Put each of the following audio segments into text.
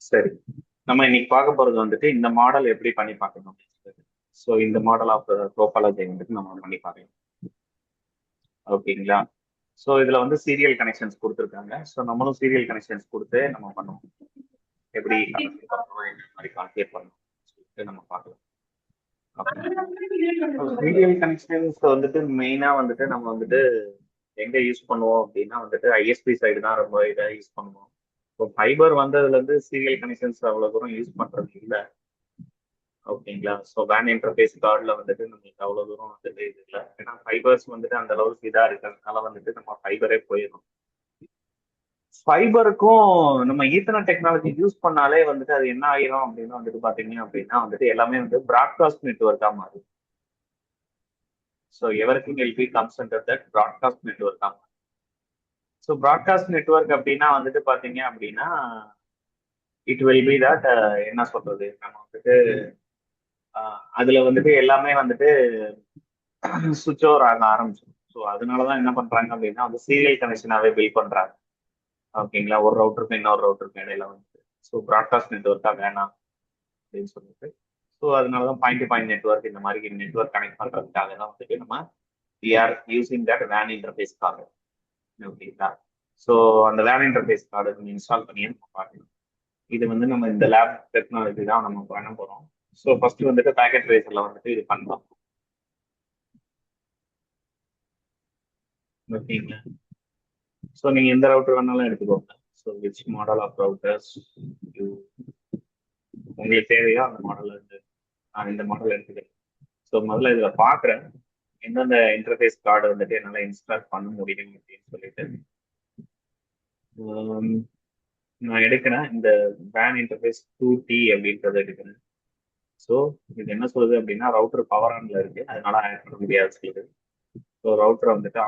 சரி. நம்ம இன்னைக்கு பார்க்க போறது வந்துட்டு இந்த மாடல் எப்படி பண்ணி பார்க்கணும் அப்படின்னு சொல்லிட்டு. ஸோ இந்த மாடல் ஆஃப் டோபாலஜி வந்துட்டு நம்ம பண்ணி பார்க்கலாம். ஓகேங்களா? ஸோ இதுல வந்து சீரியல் கனெக்ஷன்ஸ் கொடுத்துருக்காங்க. ஸோ நம்மளும் சீரியல் கனெக்ஷன்ஸ் கொடுத்து நம்ம பண்ணுவோம். எப்படி கனெக்ஷன் பண்ணணும், என்ன மாதிரி கான்ஃபிகர் பண்ணணும் சொல்லிட்டு நம்ம பார்க்கலாம். சீரியல் கனெக்ஷன்ஸ் வந்துட்டு மெயினா வந்துட்டு நம்ம வந்துட்டு எங்க யூஸ் பண்ணுவோம் அப்படின்னா வந்துட்டு ஐஎஸ்பி சைடு தான் ரொம்ப இதை யூஸ் பண்ணுவோம். இப்போ ஃபைபர் வந்ததுல இருந்து சீரியல் கனெக்ஷன்ஸ் அவ்வளவு தூரம் யூஸ் பண்றது இல்லை. ஓகேங்களா? ஸோ வேன் இன்டர்ஃபேஸ் கார்டில் வந்துட்டு நம்மளுக்கு அவ்வளோ தூரம் வந்துட்டு இது இல்லை. ஏன்னா ஃபைபர்ஸ் வந்துட்டு அந்த அளவுக்கு இதாக இருக்கிறதுனால வந்துட்டு நம்ம ஃபைபரே போயிடும். ஃபைபருக்கும் நம்ம ஈத்தர்நெட் டெக்னாலஜி யூஸ் பண்ணாலே வந்துட்டு அது என்ன ஆயிரும் அப்படின்னு வந்துட்டு பார்த்தீங்க அப்படின்னா வந்துட்டு எல்லாமே வந்து ப்ராட்காஸ்ட் நெட்ஒர்க்காக மாறும். So everything will be comes under that broadcast நெட்ஒர்க்காக மாறும். ஸோ ப்ராட்காஸ்ட் நெட்ஒர்க் அப்படின்னா வந்துட்டு பார்த்தீங்க அப்படின்னா இட் வில் பி தட் என்ன சொல்றது, நம்ம வந்துட்டு அதுல வந்துட்டு எல்லாமே வந்துட்டு சுவிட்ச் ஓவர் ஆக ஆரம்பிச்சிடும். ஸோ அதனாலதான் என்ன பண்றாங்க அப்படின்னா வந்து சீரியல் கனெக்ஷனாவே பில்ட் பண்றாங்க. ஓகேங்களா? ஒரு ரவுட்டருக்கு இன்னொரு ரவுட்டருக்கு இடையில வந்துட்டு ஸோ ப்ராட்காஸ்ட் நெட்ஒர்க்கா வேணாம் அப்படின்னு சொல்லிட்டு. ஸோ அதனாலதான் பாயிண்ட் டு பாயிண்ட் நெட்ஒர்க் இந்த மாதிரி நெட்ஒர்க் கனெக்ட் பண்றதுக்காக தான் வந்துட்டு நம்ம வி ஆர் யூசிங் தட் வேன் இன்டர்ஃபேஸ் கார்டு. ஓகேங்களா? ஸோ அந்த வேன் இன்டர்ஃபேஸ் கார்டு நம்ம இன்ஸ்டால் பண்ணி நம்ம பார்க்கணும். இது வந்து நம்ம இந்த லேப் டெக்னாலஜி தான் நம்ம பண்ண போறோம். ஸோ ஃபர்ஸ்ட் வந்துட்டு பேக்கெட் ரேசர்ல வந்துட்டு இது பண்ணலாம். ஓகேங்களா? ஸோ நீங்க எந்த ரவுட்டர் வேணாலும் எடுத்துக்கோங்க. So which model of routers உங்களுக்கு தேவையோ அந்த மாடல் இருந்து நான் இந்த மாடல் எடுத்துக்கிறேன். ஸோ முதல்ல இதுல பாக்குறேன் எந்தெந்த இன்டர்ஃபேஸ் கார்டு வந்துட்டு என்னால இன்ஸ்டால் பண்ண முடியும் அப்படின்னு சொல்லிட்டு நான் எடுக்கிறேன். இந்த வேன் இன்டர்ஃபேஸ் 2T அப்படின்றத எடுக்கிறேன். ஸோ இது என்ன சொல்லுது அப்படின்னா ரவுட்டர் பவர் ஆன்ல இருக்கு, அதனால ஆட் பண்ண முடியாது சொல்லுது. ஸோ ரவுட்டரை வந்துட்டு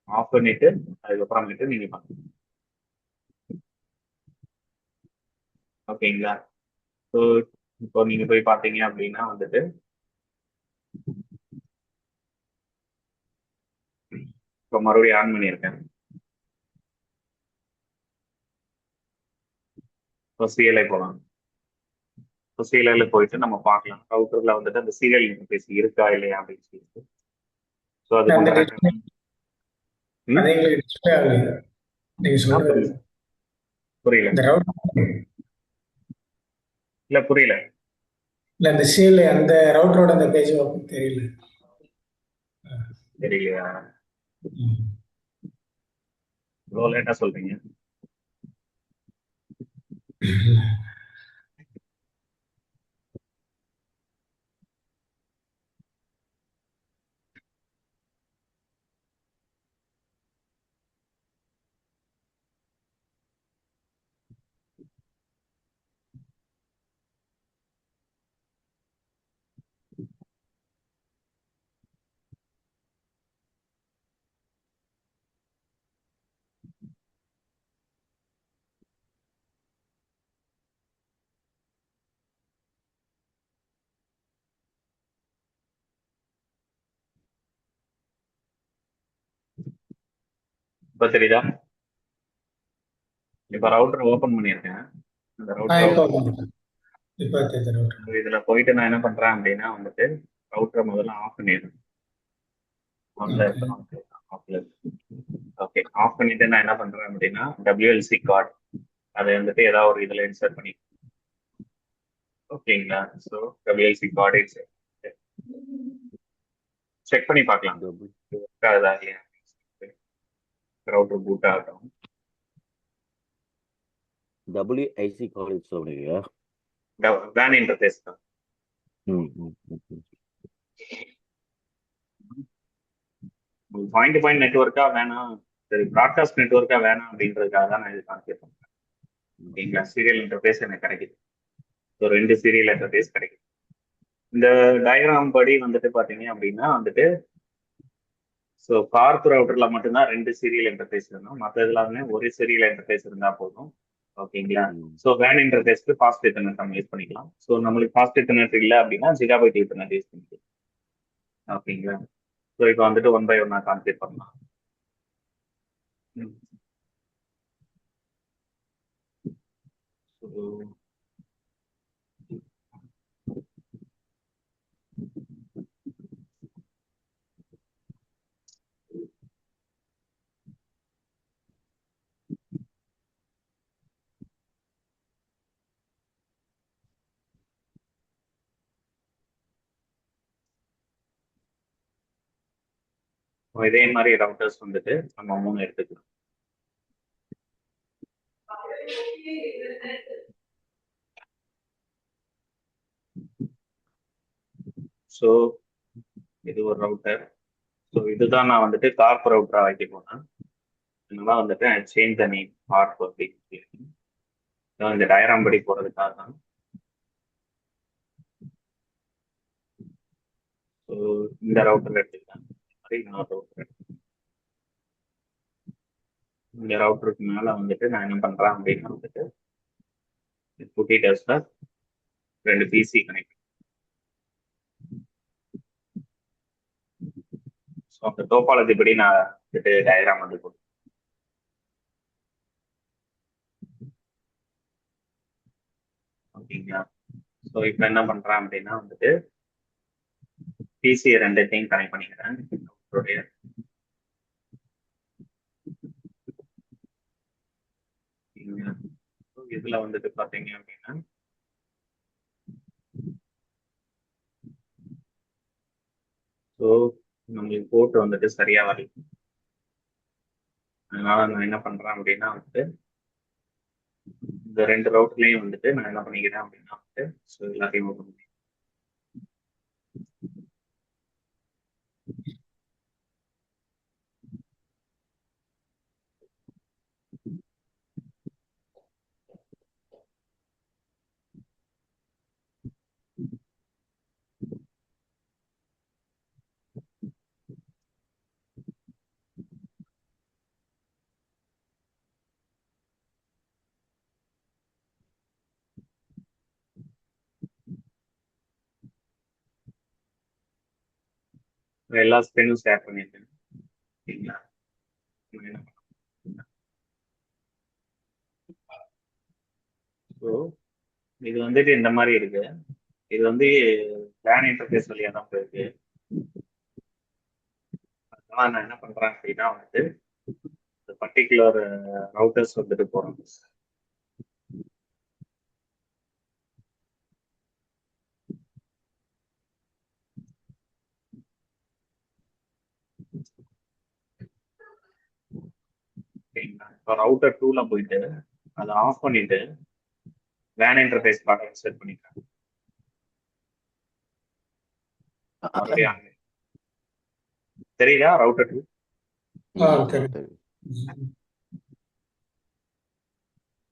ஆஃப் பண்ணிட்டு அதுக்கப்புறமேட்டு நீங்க பண்ணுங்க. ஓகேங்களா? ஸோ இப்போ நீங்க போய் பார்த்தீங்க அப்படின்னா வந்துட்டு இப்போ மறுபடியும் ஆன் பண்ணியிருக்கேன். இப்போ சிஎல்ஐ போகலாம். இப்போ சிஎல்ஐல போயிட்டு நம்ம பார்க்கலாம் ரவுட்டர்ல வந்துட்டு அந்த சீரியல் இன்டர்ஃபேஸ் இருக்கா இல்லையா அப்படின்னு சொல்லிட்டு. ஸோ அதுக்கு அந்த உண்டான டிஸ்பிளே அது எங்களுக்கு டிஸ்பிளே ஆகலையா நீங்க சொல்றது? புரியல இந்த ரவுட்டர் இல்ல புரியல இல்ல இந்த சிஎல் அந்த ரவுட்டரோட அந்த பேஜ் தெரியல. தெரியலையா? ம். இவ்வளோ லேட்டா சொல்றீங்க. இப்போ தெரியுதா? இப்போ ரவுட்டர் ஓபன் பண்ணியிருக்கேன். அந்த ரவுட்டர் இப்போ ஓபன் இப்போ தெரியுது ரவுட்டர். இதுல போயிட்டு நான் என்ன பண்றேன் அப்படின்னா வந்துட்டு ரவுட்டரை முதல்ல ஆஃப் பண்ணிடுறேன். ஆன்ல ஓகே இருக்கணும், ஆஃப்ல இருக்கு. ஓகே, ஆஃப் பண்ணிட்டு நான் என்ன பண்றேன் அப்படின்னா WLC கார்டு அதை வந்துட்டு ஏதாவது ஒரு இதுல இன்சர்ட் பண்ணி. ஓகேங்களா? ஸோ WLC கார்டு செக் பண்ணி பார்க்கலாம் ஒர்க் ஆகுதா இல்லையா. ரவுட்டர் பூட் ஆகட்டும். WIC காலேஜ் சொல்றீங்க? வேன் இன்டர்ஃபேஸ் தான். பாயிண்ட் டு பாயிண்ட் நெட்ஒர்க்கா வேணாம், சரி ப்ராட்காஸ்ட் நெட்ஒர்க்கா வேணாம் அப்படின்றதுக்காக தான் நான் இது கான்ஃபிகர் பண்றேன். ஓகேங்களா? சீரியல் இன்டர்ஃபேஸ் எனக்கு கிடைக்குது. ஸோ 2 சீரியல் இன்டர்ஃபேஸ் கிடைக்குது. இந்த டயக்ராம் படி வந்துட்டு பாத்தீங்க அப்படின்னா வந்துட்டு ஸோ கார்ப் ரவுட்டர்ல மட்டும்தான் 2 சீரியல் இன்டர்ஃபேஸ் இருக்கணும், மற்ற எல்லாமே ஒரு சீரியல் இன்டர்ஃபேஸ் இருந்தா போதும். ஓகேங்களா? ஸோ வேன் இன்டர்ஃபேஸ்க்கு ஃபாஸ்ட் ஈத்தர்நெட் நம்ம யூஸ் பண்ணிக்கலாம். ஸோ நம்மளுக்கு ஃபாஸ்ட் ஈத்தர்நெட் இல்லை அப்படின்னா ஜிகாபைட் ஈத்தர்நெட் யூஸ் பண்ணிக்கலாம். ஓகேங்களா? ஸோ இப்போ வந்துட்டு 1 by 1 கான்ஃபிகர் பண்ணலாம். இதே மாதிரி ரவுட்டர்ஸ் வந்துட்டு நம்ம 3 எடுத்துக்கலாம். ஸோ இது ஒரு ரவுட்டர். ஸோ இதுதான் நான் வந்துட்டு கார்ப் ரவுட்டரா வைக்க போனேன். அதனால வந்துட்டு சேஞ்ச் த நேம் கார்ப் அப்படின்னு இந்த டயராம் படி போறதுக்காக தான். ஸோ இந்த ரவுட்டர் எடுத்துக்கலாம். மாதிரி இன்னொரு ரவுட்டர், இந்த ரவுட்டருக்கு மேல வந்துட்டு நான் என்ன பண்றேன் அப்படின்னா வந்துட்டு புட்டி டெஸ்டர் 2 பிசி கனெக்ட். ஸோ அந்த டோபாலஜி படி நான் வந்துட்டு டயக்ராம் வந்து கொடுத்தேன். ஓகேங்களா? ஸோ இப்போ என்ன பண்றேன் அப்படின்னா வந்துட்டு பிசி 2த்தையும் கனெக்ட் பண்ணிக்கிறேன். இதுல வந்துட்டு பாத்தீங்க அப்படின்னா ஸோ நம்மளுக்கு போர்ட் வந்துட்டு சரியா வரல. அதனால நான் என்ன பண்றேன் அப்படின்னா வந்துட்டு இந்த 2 ரவுட்லயும் வந்துட்டு நான் என்ன பண்ணிக்கிறேன் அப்படின்னா வந்துட்டு ஸோ எல்லாத்தையும் ஓப்பன் பண்ணி எல்லா ஸ்பின்னும் ஷேர் பண்ணிட்டேன். சரிங்களா? ஸோ இது வந்துட்டு இந்த மாதிரி இருக்கு. இது வந்து பிளான் இன்டர்ஃபேஸ் வழியா தான் போயிருக்கு. அதனால நான் என்ன பண்றேன் அப்படின்னா வந்துட்டு இந்த பர்டிகுலர் ரவுட்டர்ஸ் வந்துட்டு போறோம். சரிங்களா? இப்போ ரவுட்டர் 2ல போயிட்டு அதை ஆஃப் பண்ணிட்டு வேன் இன்டர்ஃபேஸ் பாட்டை செட் பண்ணிக்கிறேன். மறுபடியும் தெரியுதா ரவுட்டர் 2?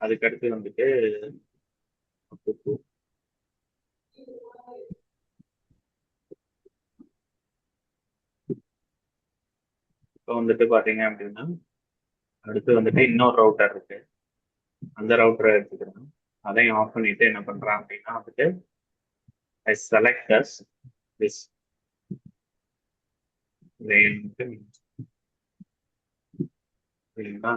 அதுக்கு அடுத்து வந்துட்டு இப்போ வந்துட்டு பாத்தீங்க அப்படின்னா அடுத்து வந்துட்டு இன்னொரு ரவுட்டர் இருக்கு. அந்த ரவுட்டரை எடுத்துக்கிறேன். அதையும் ஆஃப் பண்ணிட்டு என்ன பண்றேன் அப்படின்னா வந்துட்டு I select this சரிங்களா?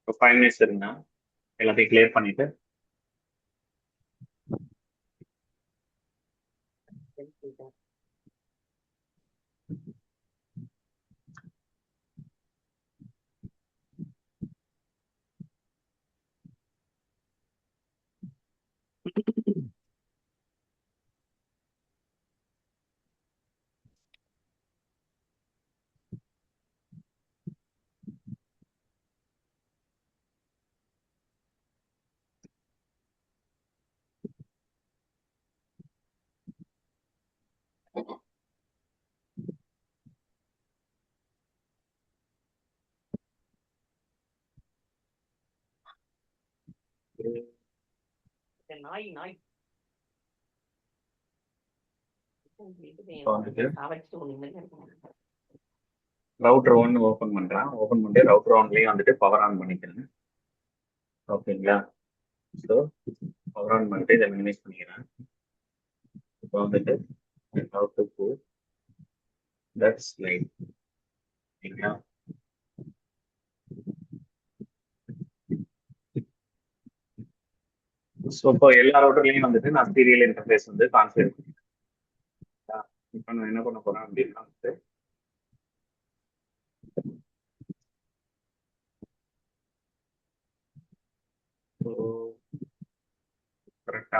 இப்போ 5 மினிட்ஸ் இருங்க, எல்லாத்தையும் கிளியர் பண்ணிட்டு இப்போ வந்துட்டு ரவுட்டர் ஒன் ஓப்பன் பண்றேன். ஓப்பன் பண்ணிட்டு ரவுட்டர் ஒன்லயும் வந்துட்டு பவர் ஆன் பண்ணிக்கிறேன். ஓகேங்களா? ஸோ பவர் ஆன் பண்ணிட்டு இதை மினிமைஸ் பண்ணிக்கிறேன். இப்போ வந்துட்டு how to put that slide. ஓகேங்களா? ஸோ இப்போ எல்லா ரவுட்டர்லையும் வந்துட்டு நான் சீரியல் இன்டர்ஃபேஸ் வந்து கான்ஃபிகர் பண்ணிக்கிறேன். இப்போ நான் என்ன பண்ண போறேன் அப்படின்னா வந்து கரெக்டா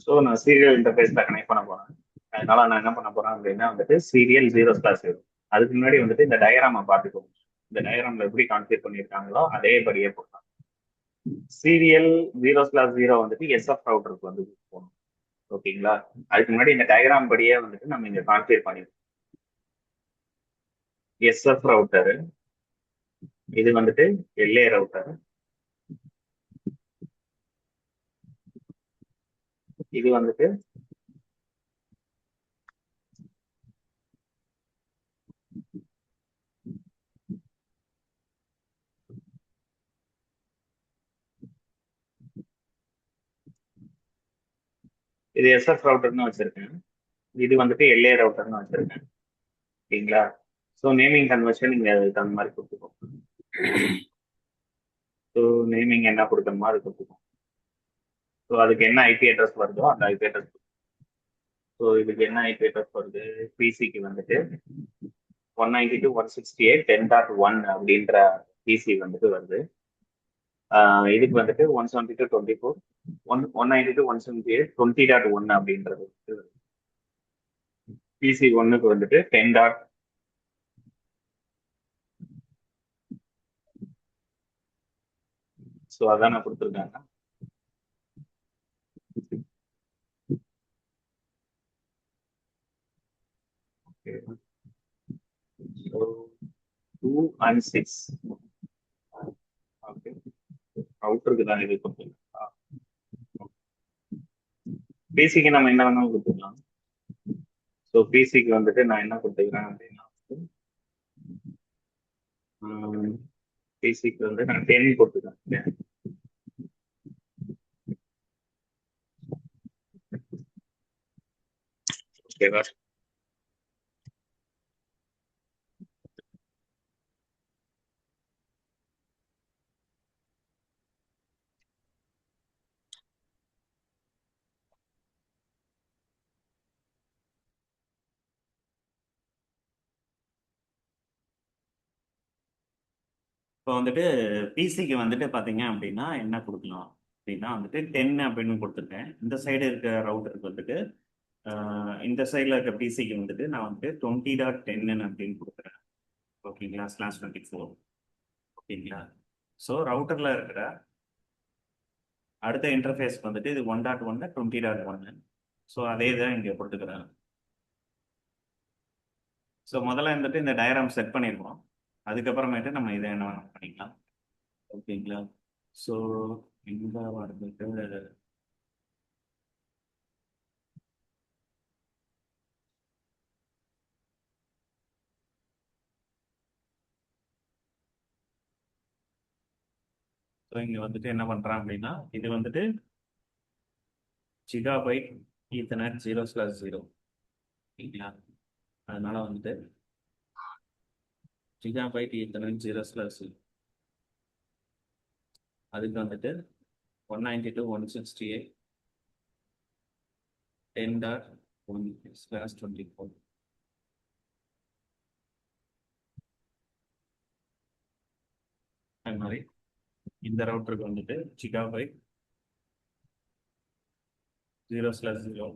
ஸோ நான் சீரியல் இன்டர்ஃபேஸ்ல கனெக்ட் பண்ண போறேன். அதனால நான் என்ன பண்ண போறேன் அப்படின்னா வந்துட்டு சீரியல் 0/0. அதுக்கு முன்னாடி வந்துட்டு இந்த டயராமை பார்த்துக்கோங்க. இந்த டயராம்ல எப்படி கான்ஃபிகர் பண்ணியிருக்காங்களோ அதே படியே போடலாம். சீரியல் 0/0 வந்துட்டு எஸ்எஃப் ரவுட்டருக்கு வந்து போகணும். ஓகேங்களா? அதுக்கு முன்னாடி இந்த டயராம் படியே வந்துட்டு நம்ம இங்க கான்ஃபிகர் பண்ணிருக்கோம். எஸ்எஃப் ரவுட்டர், இது வந்துட்டு எல்ஏ ரவுட்டர், இது வந்துட்டு இது எஸ்எஃப் ரவுட்டர்னு வச்சிருக்கேன். இது வந்துட்டு எல்ஏ ரவுட்டர்னு வச்சிருக்கேன். ஓகேங்களா? ஸோ நேமிங் கன்வர்ஷன் இங்க அதுக்கு தகுந்த மாதிரி கொடுத்துக்கோங்க. ஸோ நேமிங் என்ன கொடுக்கணுமோ அது கொடுத்துக்கோங்க. ஸோ அதுக்கு என்ன ஐபி அட்ரஸ் வருதோ அந்த ஐபி அட்ரஸ். ஸோ இதுக்கு என்ன ஐபி அட்ரஸ் வருது? பிசிக்கு வந்துட்டு 192.168.10.1 அப்படின்ற பிசி வந்துட்டு வருது. இதுக்கு வந்துட்டு 172.24 192.178.20.1 அப்படின்றது வந்துட்டு வருது. பிசி ஒன்னுக்கு வந்துட்டு 10. ஸோ அதான் நான் கொடுத்துருக்காங்க. So 2 and 6. ஓகே, அவுட்டருக்கு தான் இது கொடுத்துருக்கேன். பிசிக்கு நம்ம என்ன வேணாலும் கொடுத்துக்கலாம். ஸோ பிசிக்கு வந்துட்டு நான் என்ன கொடுத்துக்கிறேன் அப்படின்னா பிசிக்கு வந்து நான் 10 கொடுத்துக்கிறேன். ஓகேவா? இப்போ வந்துட்டு பிசிக்கு வந்துட்டு பார்த்தீங்க அப்படின்னா என்ன கொடுக்கலாம் அப்படின்னா வந்துட்டு 10 அப்படின்னு கொடுத்துருக்கேன். இந்த சைடு இருக்க ரவுட்டருக்கு வந்துட்டு இந்த சைடில் இருக்க பிசிக்கு வந்துட்டு நான் வந்துட்டு 20.10 அப்படின்னு கொடுக்குறேன். ஓகேங்களா? /24. ஓகேங்களா? ஸோ ரவுட்டரில் இருக்கிற அடுத்த இன்டர்ஃபேஸ்க்கு வந்துட்டு இது 1.1 20.1. ஸோ அதே தான் இங்கே கொடுத்துக்கிறேன். ஸோ முதல்ல வந்துட்டு இந்த டயராம் செட் பண்ணிடுவோம். அதுக்கப்புறமேட்டு நம்ம இதை என்ன பண்ணிக்கலாம். ஓகேங்களா? ஸோ இந்த வந்துட்டு ஸோ இங்கே வந்துட்டு என்ன பண்ணுறான் அப்படின்னா இது வந்துட்டு ஜிகாபைட் ஈத்தர்நெட் 0/0. ஓகேங்களா? அதனால வந்துட்டு ஜிகாபைட் ஈத்தர்நெட் 0/0 அதுக்கு வந்துட்டு 192.168.10.1/24. அது மாதிரி இந்த ரவுட்டருக்கு வந்துட்டு ஜிகாபைட் 0/0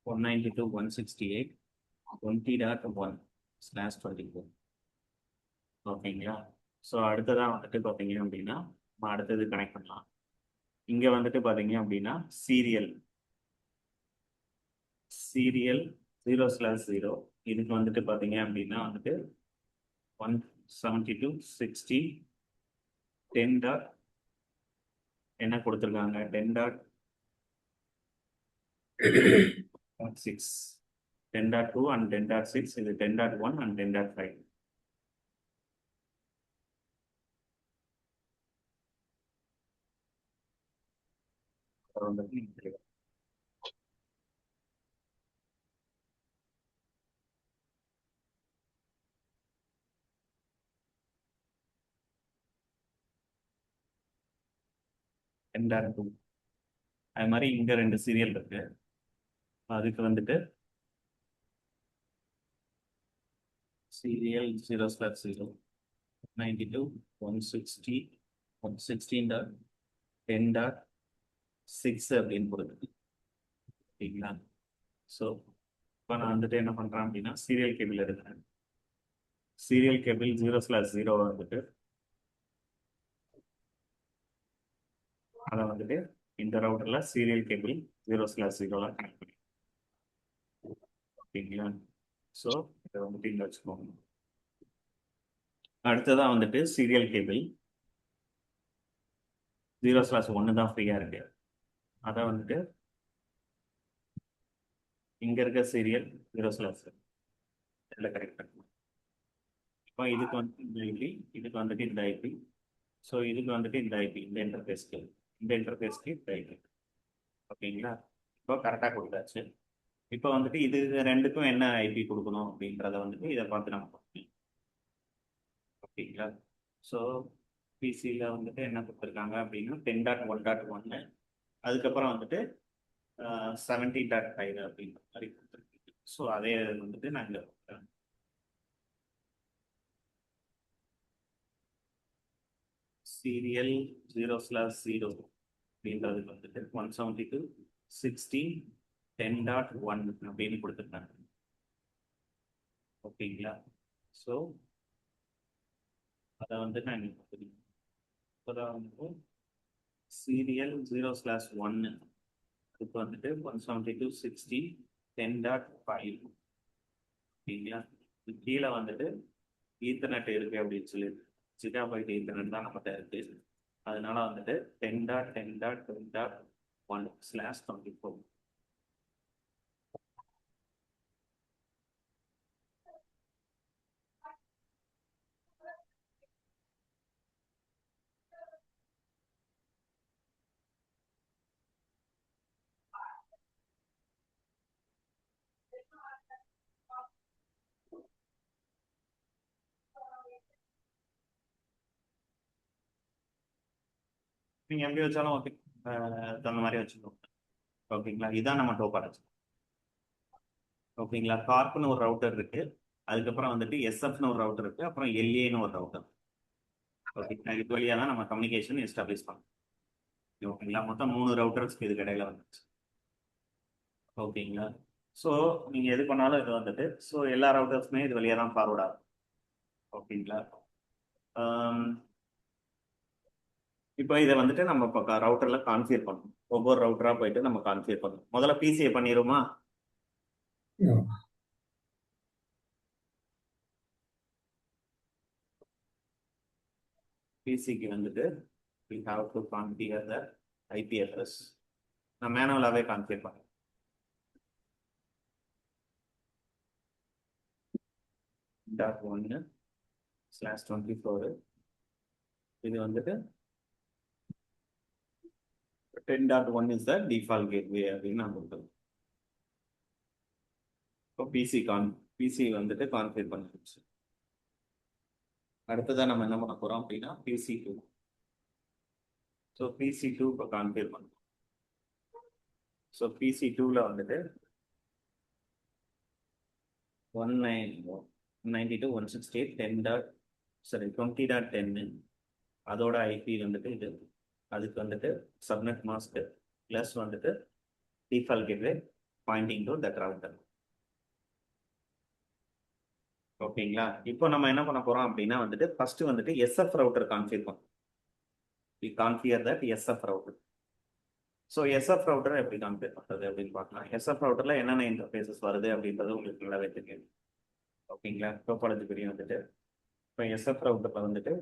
192.168.20.1/24. ஓகேங்களா? ஸோ அடுத்ததான் வந்துட்டு பார்த்தீங்க அப்படின்னா நம்ம அடுத்தது கனெக்ட் பண்ணலாம். இங்கே வந்துட்டு பார்த்தீங்க அப்படின்னா சீரியல் 0/0 இதுக்கு வந்துட்டு பார்த்தீங்க அப்படின்னா வந்துட்டு 72 60 10 டாட் என்ன கொடுத்துருக்காங்க 10 டாட் 6 10.2 and 10.6 இது 10.1 and 10.5 10.2 அது மாதிரி இங்க 2 சீரியல் இருக்கு அதுக்கு வந்துட்டு சீரியல் 0/0 92 160 116.10.6 அப்படின்னு கொடுக்குது ஓகேங்களா ஸோ இப்போ நான் வந்துட்டு என்ன பண்றேன் அப்படின்னா சீரியல் கேபிள் எடுக்கிறேன் சீரியல் கேபிள் 0/0 வந்துட்டு அதை வந்துட்டு இந்த ரவுட்டர்ல சீரியல் கேபிள் 0/0 கனெக்ட் பண்ணி ஓகேங்களா ஸோ இதை வந்துட்டு இங்க வச்சுக்கோங்க அடுத்ததான் வந்துட்டு சீரியல் கேபிள் 0/1 தான் ஃப்ரீயா இருக்கு அதை வந்துட்டு இங்க இருக்க சீரியல் 0/0 இதில் கனெக்ட் பண்ணணும் இப்போ இதுக்கு வந்துட்டு இந்த ஐபி இதுக்கு வந்துட்டு இந்த ஐபி ஸோ இதுக்கு வந்துட்டு இந்த ஐபி இந்த இன்டர்ஃபேஸ்க்கு இந்த ஐபி ஓகேங்களா இப்போ கரெக்டாக கொடுத்தாச்சு இப்போ வந்துட்டு இது ரெண்டுக்கும் என்ன ஐபி கொடுக்கணும் அப்படின்றத வந்துட்டு இதை பார்த்து நம்ம பார்க்கணும் ஓகேங்களா ஸோ பிசியில் வந்துட்டு என்ன கொடுத்துருக்காங்க அப்படின்னா 10.1.1 அதுக்கப்புறம் வந்துட்டு 17.5 அப்படின்ற மாதிரி கொடுத்துருக்கீங்க ஸோ அதே வந்துட்டு நான் இங்கே சீரியல் 0/0 அப்படின்றதுக்கு வந்துட்டு 172 60 10.1 அப்படின்னு கொடுத்துருக்காங்க ஓகேங்களா ஸோ அதை வந்து நான் இப்போதான் வந்துட்டு சீரியல் 0/1 அதுக்கு வந்துட்டு 172 60 10.5 ஓகேங்களா இது கீழே வந்துட்டு ஈத்தர்நெட் இருக்கு அப்படின்னு சொல்லி ஜிகாபைட் ஈத்தர்நெட் தான் நம்மகிட்ட இருக்கு அதனால வந்துட்டு 10.10.10.1/24 நீங்க எப்படி வச்சாலும் ஓகே தகுந்த மாதிரி வச்சுக்கோங்க ஓகேங்களா இதான் நம்ம டோபாலஜி ஓகேங்களா கார்ப்னு ஒரு ரவுட்டர் இருக்கு அதுக்கப்புறம் வந்துட்டு எஸ்எஃப்னு ஒரு ரவுட்டர் இருக்கு அப்புறம் எல்ஏன்னு ஒரு ரவுட்டர் ஓகேங்களா இது வழியா தான் நம்ம கம்யூனிகேஷன் எஸ்டாப்ளிஷ் பண்ணோம் ஓகேங்களா மொத்தம் 3 ரவுட்டர்ஸ்க்கு இதுக்கு இடையில வந்துச்சு ஓகேங்களா ஸோ நீங்க எது பண்ணாலும் இது வந்துட்டு ஸோ எல்லா ரவுட்டர்ஸுமே இது வழியா தான் ஃபார்வர்ட் ஆகும் ஓகேங்களா இப்போ இதை வந்துட்டு நம்ம இப்போ ரவுட்டர்ல கான்ஃபிகர் பண்ணணும் ஒவ்வொரு ரவுட்டரா போயிட்டு நம்ம கான்ஃபிகர் பண்ணணும் முதல்ல பிசிஏ பண்ணிடுமா பிசிக்கு வந்துட்டு we have to configure the IP address நான் மேனுவலாவே கான்ஃபிகர் பண்ணேன் .1/24 இது வந்துட்டு 10.1 is the default gateway அப்படின்னு நான் கொடுத்தேன் இப்போ பிசி வந்துட்டு கான்ஃபிகர் பண்ணிடுச்சு அடுத்ததான் நம்ம என்ன பண்ண போறோம் அப்படின்னா PC2 ஸோ PC2 இப்போ கான்ஃபிகர் பண்ணுறோம் ஸோ PC2ல வந்துட்டு 192.168.10.20.10 அதோட ஐபி வந்துட்டு இது அதுக்கு வந்துட்டு சப்நெட் மாஸ்க் ப்ளஸ் வந்துட்டு default gateway Poynting to that router ஓகேங்களா இப்போ நம்ம என்ன பண்ண போறோம் அப்படின்னா வந்துட்டு ஃபர்ஸ்ட் வந்துட்டு எஸ்எஃப் ரவுட்டர் கான்ஃபிகர் பண்ணும் we configure that SF router so SF router எப்படி கான்ஃபிகர் பண்ணுறது அப்படின்னு பார்க்கலாம் எஸ்எஃப் ரவுட்டர்ல என்னென்ன இன்டர்ஃபேஸஸ் வருது அப்படின்றது உங்களுக்கு நல்லாவே தெரியும் ஓகேங்களா டோபாலஜி பெரிய வந்துட்டு இப்போ எஸ்எஃப் ரவுட்டர்ல வந்துட்டு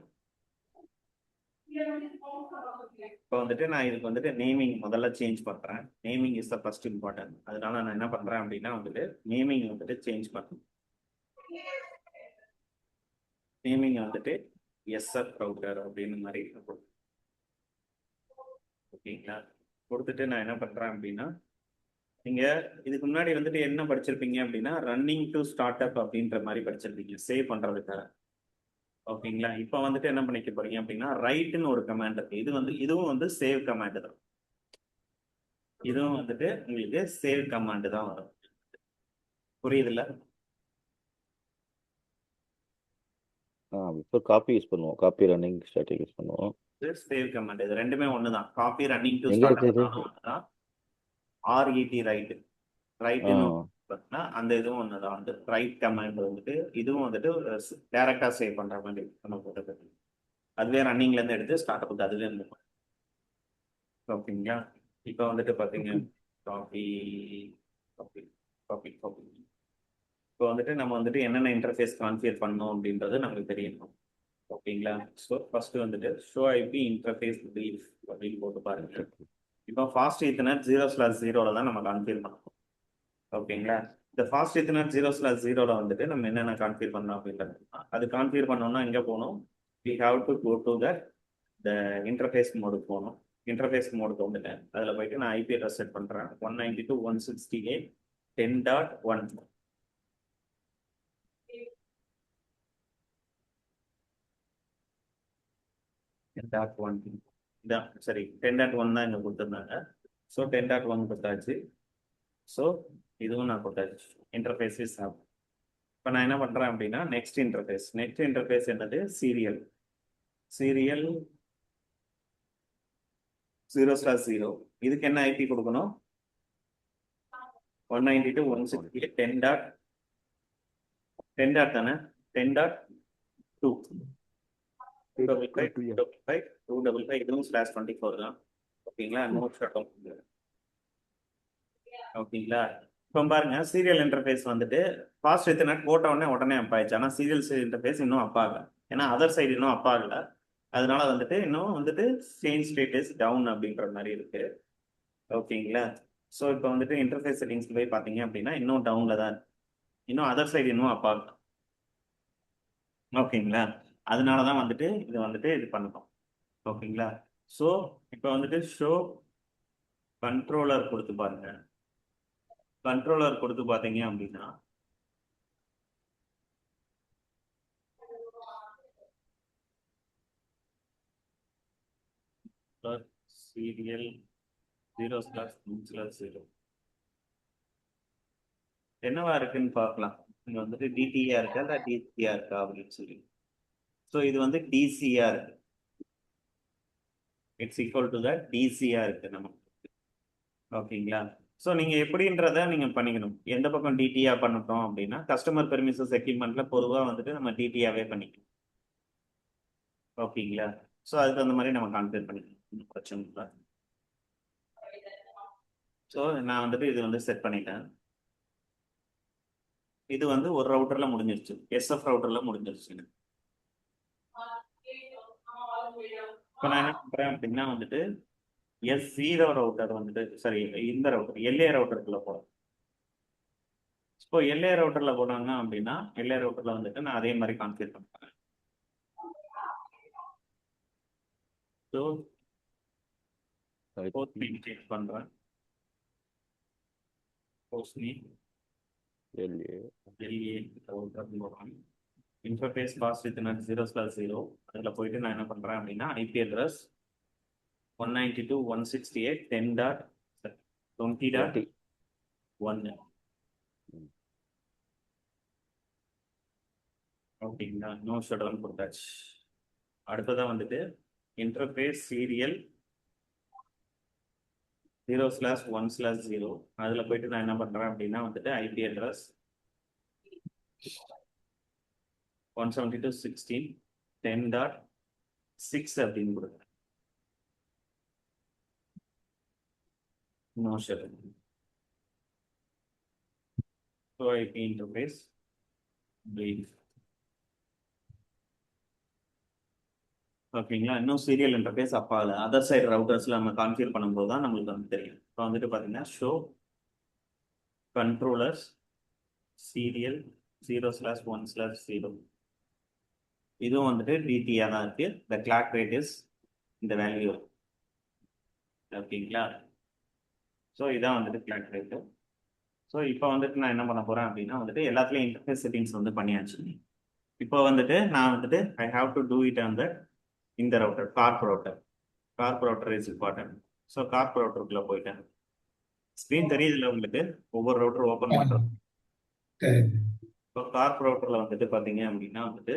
இப்போ வந்துட்டு நான் இதுக்கு வந்துட்டு நேமிங் முதல்ல சேஞ்ச் பண்றேன். Naming is the first important. அதனால நான் என்ன பண்றேன் அப்படின்னா வந்துட்டு நேமிங் வந்துட்டு சேஞ்ச் பண்றேன். நேமிங் வந்துட்டு எஸ்எஃப் ரவுட்டர் அப்படின்னு மாதிரி ஓகேங்களா. கொடுத்துட்டு நான் என்ன பண்றேன் அப்படின்னா, நீங்க இதுக்கு முன்னாடி வந்துட்டு என்ன படிச்சிருப்பீங்க அப்படின்னா ரன்னிங் டு ஸ்டார்ட் அப் அப்படின்ற மாதிரி படிச்சிருப்பீங்க சேவ் பண்றதுக்காக. ஓகேங்களா. இப்போ வந்துட்டு என்ன பண்ணிக்க போறீங்க அப்படின்னா ரைட்னு ஒரு கமாண்ட் இருக்கு. இதுவும் வந்து சேவ் கமாண்ட் தான். இதுவும் வந்துட்டு உங்களுக்கு சேவ் கமாண்ட் தான் வரும். புரியுதுல்ல? இப்போ காப்பி யூஸ் பண்ணுவோம். காப்பி ரன்னிங் ஸ்டாட்டிக் யூஸ் பண்ணுவோம். சேவ் கமாண்ட் இது ரெண்டுமே ஒண்ணுதான். காப்பி ரன்னிங் டு எங்க ஸ்டார்ட் இருக்குது? அப் ஒண்ணுதான். ஆர்இடி ரைட் ரைட்னு பார்த்தீங்கன்னா அந்த இதுவும் ஒண்ணுதான். வந்து ரைட் கமாண்ட் வந்துட்டு இதுவும் வந்துட்டு டைரக்டா சேவ் பண்ற மாதிரி நம்ம போட்டது. அதுவே ரன்னிங்ல இருந்து எடுத்து ஸ்டார்ட் அப்புக்கு அதுவே இருந்து ஓகேங்களா. இப்போ வந்துட்டு பாத்தீங்க காப்பி காப்பி காப்பி காப்பி இப்போ வந்துட்டு நம்ம வந்துட்டு என்னென்ன இன்டர்ஃபேஸ் கான்ஃபிகர் பண்ணோம் அப்படின்றது நமக்கு தெரியணும். ஓகேங்களா. ஸோ ஃபர்ஸ்ட் வந்துட்டு ஷோ ஐபி இன்டர்ஃபேஸ் பிரீஃப் அப்படின்னு போட்டு பாருங்க. இப்போ ஃபாஸ்ட் ஈத்தர்நெட் 0/0 தான் நம்ம கான்ஃபிகர் பண்ணணும். ஓகேங்களா. இந்த ஃபாஸ்ட் ஈத்தர்நெட் 0/0 வந்துட்டு நம்ம என்னென்ன கான்ஃபிகர் பண்ணோம் அப்படின்றது அது கான்ஃபிகர் பண்ணோம்னா எங்கே போகணும்? We have to go to the interface மோடுக்கு போகணும். இன்டர்ஃபேஸ் மோடுக்கு வந்துட்டேன். அதில் போயிட்டு நான் ஐபி அட்ரஸ் செட் பண்ணுறேன் 192.168.10.1. இதான் சரி 10.1 தான் இங்கே கொடுத்துருந்தாங்க. ஸோ 10.1 கொடுத்தாச்சு. ஸோ இதுவும் நான் கொடுத்தாச்சு. Interface is up. இப்போ நான் என்ன பண்ணுறேன் அப்படின்னா நெக்ஸ்ட் இன்டர்ஃபேஸ் என்னது? சீரியல் 0/0. இதுக்கு என்ன ஐபி கொடுக்கணும்? 192.168.10. தானே 10.2 255 இதுவும் /24 தான். ஓகேங்களா. ஓகேங்களா. இப்போ பாருங்க சீரியல் இன்டர்ஃபேஸ் வந்துட்டு ஃபாஸ்ட் ஈத்தர்நெட் போட்ட உடனே அப் ஆயிடுச்சு. ஆனால் சீரியல் இன்டர்ஃபேஸ் இன்னும் அப் ஆகல. ஏன்னா அதர் சைடு இன்னும் அப் ஆகல. அதனால வந்துட்டு இன்னும் வந்துட்டு சேஞ்ச் ஸ்டேட்டஸ் டவுன் அப்படின்ற மாதிரி இருக்கு. ஓகேங்களா. ஸோ இப்போ வந்துட்டு இன்டர்ஃபேஸ் செட்டிங்ஸ் போய் பார்த்தீங்க அப்படின்னா இன்னும் டவுன்ல தான் இருக்கு. இன்னும் அதர் சைடு இன்னும் அப் ஆகல. ஓகேங்களா. அதனால தான் வந்துட்டு இது பண்ணணும். ஓகேங்களா. ஸோ இப்போ வந்துட்டு ஷோ கண்ட்ரோலர் கொடுத்து பாருங்க. கண்ட்ரோலர் கொடுத்து பார்த்தீங்க அப்படின்னா சீரியல் 0/1/0 என்னவா இருக்குன்னு பார்க்கலாம். இங்க வந்துட்டு டிடிஆ இருக்கா இல்லை டிசிஆ இருக்கா அப்படின்னு சொல்லி. ஸோ இது வந்து டிசிஆ இருக்கு. இட்ஸ் ஈக்குவல் டு த டிசிஆ இருக்கு நமக்கு. ஓகேங்களா. ஸோ நீங்க எப்படின்றத நீங்க பண்ணிக்கணும். எந்த பக்கம் டிடிஆ பண்ணட்டும் அப்படின்னா கஸ்டமர் பெர்மிஷன்ஸ் எக்யூப்மெண்ட்ல பொதுவாக வந்துட்டு நம்ம டிடிஆவே பண்ணிக்கணும். ஓகேங்களா. ஸோ அதுக்கு அந்த மாதிரி நம்ம கான்ஃபிகர் பண்ணிக்கணும். ஒன்றும் பிரச்சனை இல்லை. ஸோ நான் வந்துட்டு இது வந்து செட் பண்ணிட்டேன். இது வந்து ஒரு ரவுட்டர்ல முடிஞ்சிருச்சு. எஸ்எஃப் ரவுட்டர்ல முடிஞ்சிருச்சு. இப்போ நான் என்ன பண்றேன் அப்படின்னா வந்துட்டு S0 ரவுட்டர் வந்துட்டு சரி இந்த ரவுட்டர் எல்ஏ ரவுட்டருக்குள்ள போகிறேன். இப்போ எல்ஏ ரவுட்டர்ல போனாங்க அப்படின்னா எல்ஏ ரவுட்டர்ல வந்துட்டு நான் அதே மாதிரி கான்ஃபிகர் பண்ணுறேன். ஸோ போஸ்ட் நேம் சேஞ்ச் பண்ணுறேன். போஸ்ட் நேம் எல்ஏ ரவுட்டர் போகிறேன். இன்டர்ஃபேஸ் ஃபாஸ்ட் ஈத்தர்நெட் 0/0 அதில் போயிட்டு நான் என்ன பண்ணுறேன் அப்படின்னா ஐபி அட்ரஸ் 192.168.20.1. ஓகேங்களா. நோ ஷட் கொடுத்தாச்சு. அடுத்ததான் வந்துட்டு இன்டர்ஃபேஸ் சீரியல் 0/1/0 அதில் போயிட்டு நான் என்ன பண்ணுறேன் அப்படின்னா வந்துட்டு ஐபி அட்ரஸ் 172.16.10.6 அப்படின்னு கொடுக்குறேன். No shut. So IP interface brief. ஓகேங்களா? இன்னும் சீரியல் இன்டர்ஃபேஸ் அப்பால அதர் சைடு ரவுட்டர்ஸ்ல நம்ம கான்ஃபிகர் பண்ணும்போது தான் நம்மளுக்கு வந்து தெரியும். இப்போ வந்துட்டு பார்த்தீங்கன்னா ஷோ கண்ட்ரோலர்ஸ் சீரியல் 0/1/0 இதுவும் வந்துட்டு டிடியா தான் இருக்கு. த கிளாக் ரேட் இஸ் இந்த வேல்யூ. ஓகேங்களா? ஸோ இதான் வந்துட்டு கிளாக் ரேட்டு. ஸோ இப்போ வந்துட்டு நான் என்ன பண்ண போறேன் அப்படின்னா வந்துட்டு எல்லாத்துலேயும் இன்டர்ஃபேஸ் செட்டிங்ஸ் வந்து பண்ணியாச்சு. இப்போ வந்துட்டு நான் வந்துட்டு I have to do it on the இந்த router core router is important. So core ரவுட்டருக்குள்ள போயிட்டேன். ஸ்க்ரீன் தெரியுதுல்ல உங்களுக்கு, ஒவ்வொரு ரவுட்டர் ஓப்பன் பண்ணுறோம். தெரியுது. இப்போ கார்ப் ரவுட்டரில் வந்துட்டு பார்த்தீங்க அப்படின்னா வந்துட்டு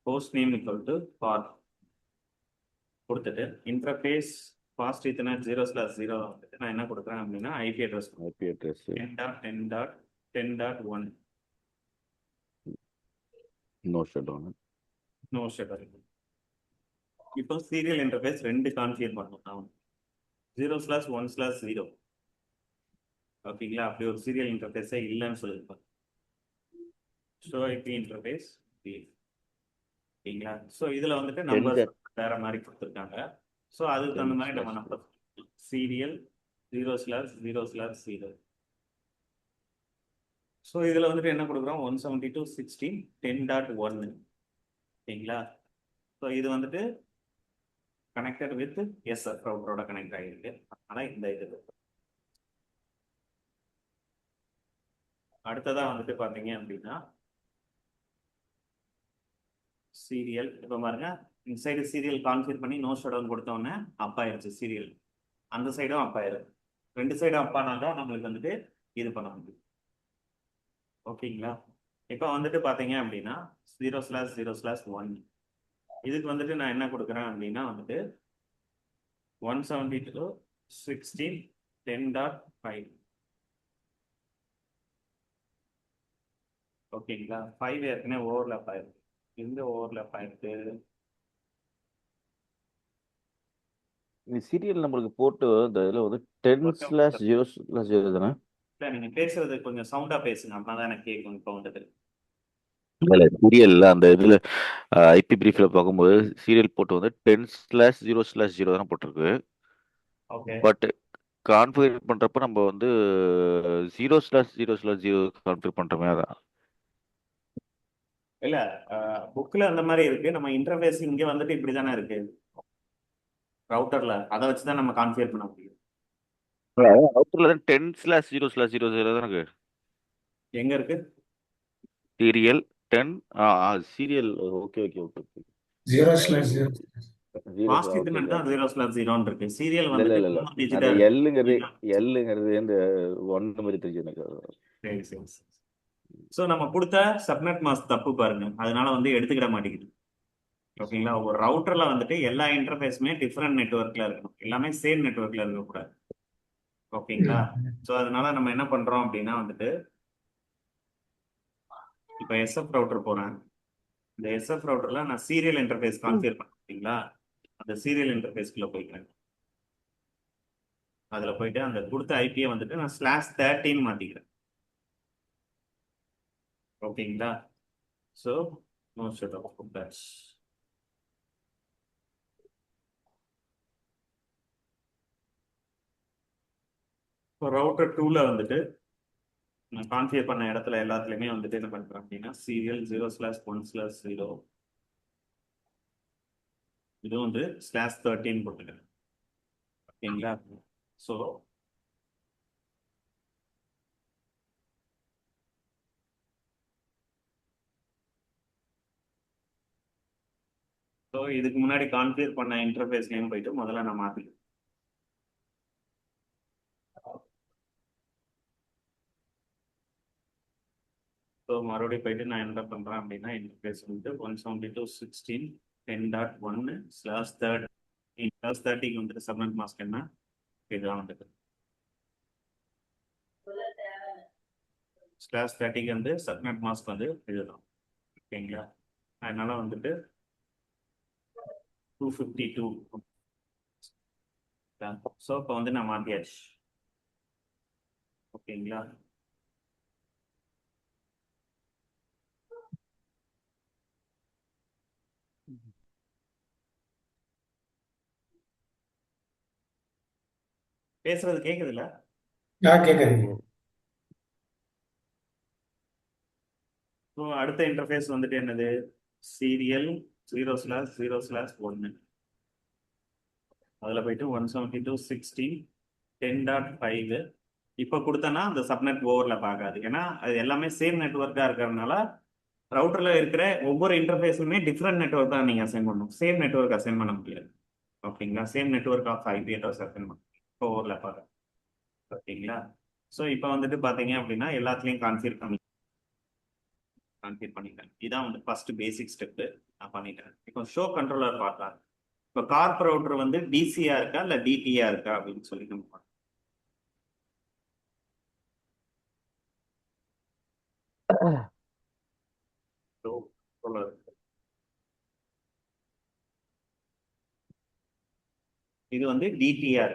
host name equal to corp கொடுத்துட்டு இன்டர்ஃபேஸ் ஃபாஸ்ட் ஈத்தர்நெட் 0/0 வந்துட்டு நான் என்ன கொடுக்குறேன் அப்படின்னா IP address IP address 10.10.10.1 no shutdown. No shutter. இப்போ சீரியல் இன்டர்ஃபேஸ் 2 கான்ஃபிகர் பண்ணணும் நான் 0/1/0. ஓகேங்களா? அப்படி ஒரு சீரியல் இன்டர்ஃபேஸே இல்லைன்னு சொல்லியிருப்பாங்க. ஷோ ஐபி இன்டர்ஃபேஸ் ஓகேங்களா? ஸோ இதில் வந்துட்டு நம்பர் வேற மாதிரி கொடுத்துருக்காங்க. ஸோ அதுக்கு தகுந்த மாதிரி நம்ம நம்பர் சீரியல் 0/0/0. ஸோ இதில் வந்துட்டு என்ன கொடுக்குறோம் 172.16.10.1 ஓகேங்களா? ஸோ இது வந்துட்டு கனெக்டட் வித் எஸ்எஃப் ரவுட்டரோட கனெக்ட் ஆகிருக்கு. ஆனால் இந்த இது அடுத்ததாக வந்துட்டு பார்த்தீங்க அப்படின்னா சீரியல் இப்போ பாருங்க, இந்த சைடு சீரியல் கான்ஃபிகர் பண்ணி நோ ஷட் கொடுத்தோன்னே அப் ஆயிருச்சு சீரியல், அந்த சைடும் அப் ஆயிரும். 2 சைடும் அப் ஆனாதான் நம்மளுக்கு வந்துட்டு இது பண்ண முடியும். ஓகேங்களா? இப்போ வந்துட்டு பார்த்தீங்க அப்படின்னா 0/0/1 இதுக்கு வந்துட்டு நான் என்ன கொடுக்குறேன் அப்படின்னா வந்துட்டு 172.16.10.5 ஓகேங்களா? 5 ஏற்கனவே ஓவர்லேப் ஆயிருக்கு. எங்க ஓவர்லேப் ஆயிருக்கு? சீரியல் நம்மளுக்கு போட்டு இந்த இதில் வந்து 10/0/0 தானே? இல்லை, நீங்க பேசுறது கொஞ்சம் சவுண்டா பேசுங்க, அப்பதான் எனக்கு கேட்கும். இப்போ வந்துட்டு இல்லை சீரியல்ல அந்த இதில் ஐபி பிரீஃபில் பார்க்கும்போது சீரியல் போட்டு வந்து 10/0/0 தானே போட்டிருக்கு. ஓகே. பட் கான்ஃபிகர் பண்ணுறப்ப நம்ம வந்து 0/0/0 கான்ஃபிகர் பண்ணுறோமே அதான். இல்ல புக்ல அந்த மாதிரி இருக்கு. நம்ம இன்டர்ஃபேஸ் இங்க வந்துட்டு இப்படி தானே இருக்கு ரவுட்டர்ல, அதை வச்சு தான் நம்ம கான்ஃபிகர் பண்ண முடியும். அவுட்டர்ல தான் 10/0/0 தான் இருக்கு. எங்க இருக்கு serial 10 serial. Okay okay okay okay. 0/0. Fast internet தான் 0/0 இருக்கு. சீரியல் இல்ல இல்ல வந்துட்டு இல்ல இல்ல 3 digit அந்த இருக்கு. எல்லுங்கிறது இந்த ஒன்னு மாதிரி தெரிஞ்சு எனக்கு. சரி சரி. ஸோ நம்ம கொடுத்த சப்நெட் மாஸ்க் தப்பு பாருங்க, அதனால வந்து எடுத்துக்கிட மாட்டேங்குது. ஓகேங்களா? ஒரு ரவுட்டர்ல வந்துட்டு எல்லா இன்டர்ஃபேஸுமே டிஃப்ரெண்ட் நெட்வொர்க்ல இருக்கணும், எல்லாமே சேம் நெட்வொர்க்ல இருக்கக்கூடாது. ஓகேங்களா? ஸோ அதனால நம்ம என்ன பண்றோம் அப்படின்னா வந்துட்டு இப்போ எஸ்எஃப் ரவுட்டர் போறேன். இந்த எஸ்எஃப் ரவுட்டர்ல நான் சீரியல் இன்டர்ஃபேஸ் கான்ஃபிகர் பண்ணிட்டீங்களா, அந்த சீரியல் இன்டர்ஃபேஸ்க்குள்ள போய்க்கிறேன். அதுல போயிட்டு அந்த கொடுத்த ஐபியை வந்துட்டு நான் /13 மாத்திக்கிறேன். ஓகேங்களா? So no shut off patch. இப்போ ரவுட்டர் 2ல வந்துட்டு நான் கான்ஃபிகர் பண்ண இடத்துல எல்லாத்துலயுமே வந்துட்டு என்ன பண்றேன் அப்படின்னா சீரியல் 0/1/0 இது வந்து /13 போட்டுக்கிறேன். ஓகேங்களா? ஸோ இதுக்கு முன்னாடி கான்ஃபிகர் பண்ண இன்டர்ஃபேஸ்லயும் போயிட்டு முதல்ல நான் மாத்திக்கிறேன். ஸோ மறுபடியும் போயிட்டு நான் என்ன பண்றேன் அப்படின்னா இன்டர்ஃபேஸ் வந்து 172.10.1/30 வந்துட்டு சப்நெட் மாஸ்க் என்ன இதுதான் வந்துட்டு /30 வந்து சப்நெட் மாஸ்க் வந்து இதுதான். ஓகேங்களா? அதனால வந்துட்டு 252. ஸோ இப்போ வந்து நான் மாத்தியாச்சு. ஓகேங்களா? பேசுறது கேக்குதுல்ல? கேட்குறீங்க. ஸோ அடுத்த இன்டர்ஃபேஸ் வந்துட்டு என்னது? சீரியல் 0/0/1. அதில் போயிட்டு 172.16.10.5. இப்போ கொடுத்தனா அந்த சப்நெட் ஓவரில் பார்க்காது, ஏன்னா அது எல்லாமே சேம் நெட்ஒர்க்காக இருக்கிறதுனால ரவுட்டரில் இருக்கிற ஒவ்வொரு இன்டர்ஃபேஸுமே டிஃப்ரெண்ட் நெட்ஒர்க் தான் நீங்கள் அசைன் பண்ணணும். சேம் நெட்ஒர்க் அசைன் பண்ண முடியாது. ஓகேங்களா? Same network of IP address assign பண்ணணும் இப்போ ஓவரில் பார்க்க. ஓகேங்களா? ஸோ இப்போ வந்துட்டு பார்த்தீங்க அப்படின்னா எல்லாத்துலேயும் கான்ஃபிகர் பண்ணிட்டேன். இதான் வந்து ஃபர்ஸ்ட் பேசிக் ஸ்டெப்பு நான் பண்ணிட்டேன். இப்போ ஷோ கண்ட்ரோலர் பார்க்கலாம். இப்போ கார்ப் ரவுட்டர் வந்து டிசியா இருக்கா இல்லை டிடியா இருக்கா அப்படின்னு சொல்லி நம்ம பார்க்கலாம். ஷோ கண்ட்ரோலர் இது வந்து டிடிஆர்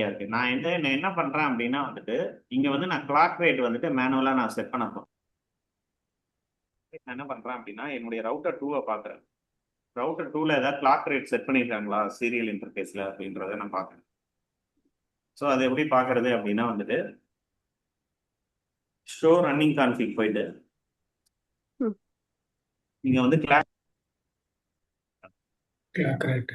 இருக்கு. நான் என்ன பண்றேன் அப்படின்னா வந்துட்டு இங்க வந்து நான் கிளாக் ரேட் வந்துட்டு மேனுவலா நான் செட் பண்ண போறேன். நான் என்ன பண்றேன் அப்படின்னா என்னுடைய ரவுட்டர் 2 பாக்குறேன். ரவுட்டர் 2ல ஏதாவது கிளாக் ரேட் செட் பண்ணிருக்காங்களா சீரியல் இன்டர்ஃபேஸ்ல அப்படின்றத நான் பாக்குறேன். ஸோ அது எப்படி பாக்குறது அப்படின்னா வந்துட்டு ஷோ ரன்னிங் கான்ஃபிக் போயிட்டு நீங்க வந்து கிளாக் ரேட்.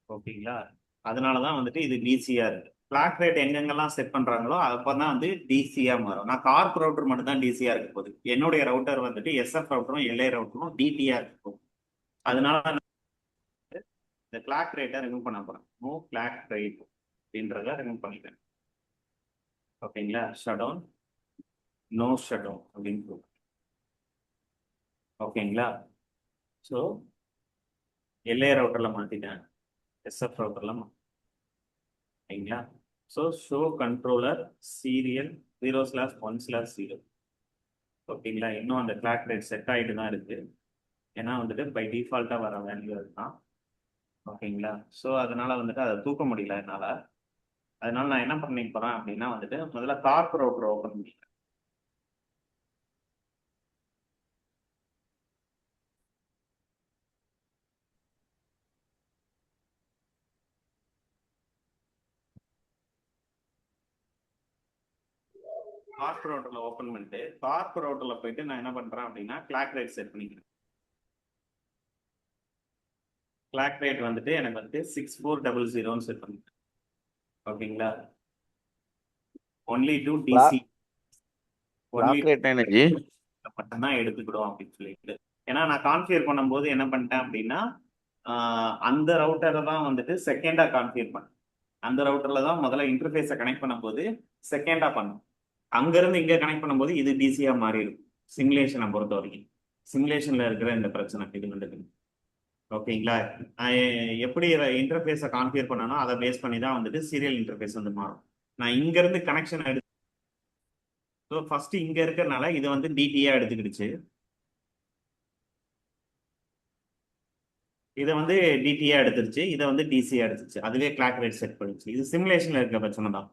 ஓகேங்களா? அதனாலதான் வந்துட்டு இது டிசியா இருக்கு. கிளாக் ரேட் எங்கெங்கெல்லாம் செட் பண்றாங்களோ அப்பதான் வந்து டிசியா மாறும். நான் கார்ப் ரவுட்டர் மட்டும் தான் டிசியா இருக்க போகுது. என்னுடைய ரவுட்டர் வந்துட்டு எஸ்எஃப் ரவுட்டரும் எல்ஏ ரவுட்டரும் டிடியா இருக்கும். அதனால இந்த கிளாக் ரேட்டை ரிமூவ் பண்ண போறேன். நோ கிளாக் ரேட் அப்படின்றத ரிமூவ் பண்ணிட்டேன். ஓகேங்களா? ஷட்டவுன், நோ ஷட்டவுன் அப்படின்னு போகும். ஓகேங்களா? ஸோ எல்ஏ ரவுட்டர்ல மாத்திட்டேன், எஸ்எஃப் ரவுட்டர்ல ஓகேங்களா? So show controller serial 0/1/0. ஓகேங்களா? இன்னும் அந்த கிளாக் ரேட் செட் ஆகிட்டு தான் இருக்கு, ஏன்னா வந்துட்டு பை டிஃபால்ட்டாக வர வேல்யூ அதுதான். ஓகேங்களா? ஸோ அதனால வந்துட்டு அதை தூக்க முடியல என்னால். அதனால நான் என்ன பண்ணிக்க போறேன் அப்படின்னா வந்துட்டு முதல்ல கார்ப் ரவுட்டர் ஓப்பன் பண்ணிக்கிறேன். கார்ப் ரவுட்டர்ல ஓப்பன் பண்ணிட்டு கார்ப் ரவுட்டர்ல போயிட்டு நான் என்ன பண்றேன் அப்படின்னா கிளாக் ரேட் செட் பண்ணிக்கிறேன். கிளாக் ரேட் வந்துட்டு எனக்கு வந்து 6400 செட் பண்ணிக்கிறேன். ஓகேங்களா? Only to DC, only clock rate energy மட்டும்தான் எடுத்துக்கிடும் அப்படின்னு சொல்லிட்டு. ஏன்னா நான் கான்ஃபிகர் பண்ணும்போது என்ன பண்ணிட்டேன் அப்படின்னா அந்த ரவுட்டரை தான் வந்துட்டு செகண்டா கான்ஃபிகர் பண்ணேன். அந்த ரவுட்டர்ல தான் முதல்ல இன்டர்ஃபேஸை கனெக்ட் பண்ணும்போது செகண்டா பண்ணும். அங்கிருந்து இங்க கனெக்ட் பண்ணும்போது இது டிசியா மாறி இருக்கும். சிமுலேஷனை பொறுத்த வரைக்கும் சிமுலேஷன்ல இருக்கிற இந்த பிரச்சனை இது வந்துருக்கு. ஓகேங்களா? எப்படி இன்டர்ஃபேஸை கான்ஃபிகர் பண்ணணும் அதை பேஸ் பண்ணி தான் வந்துட்டு சீரியல் இன்டர்ஃபேஸ் வந்து மாறும். நான் இங்க இருந்து கனெக்ஷன் எடுத்து ஃபர்ஸ்ட் இங்க இருக்கிறனால இது வந்து டிடியா எடுத்துக்கிடுச்சு. இதை வந்து டிடியா எடுத்துருச்சு, இதை வந்து டிசியா எடுத்துருச்சு. அதுவே கிளாக் ரேட் செட் பண்ணிச்சு. இது சிமுலேஷன்ல இருக்க பிரச்சனை தான்.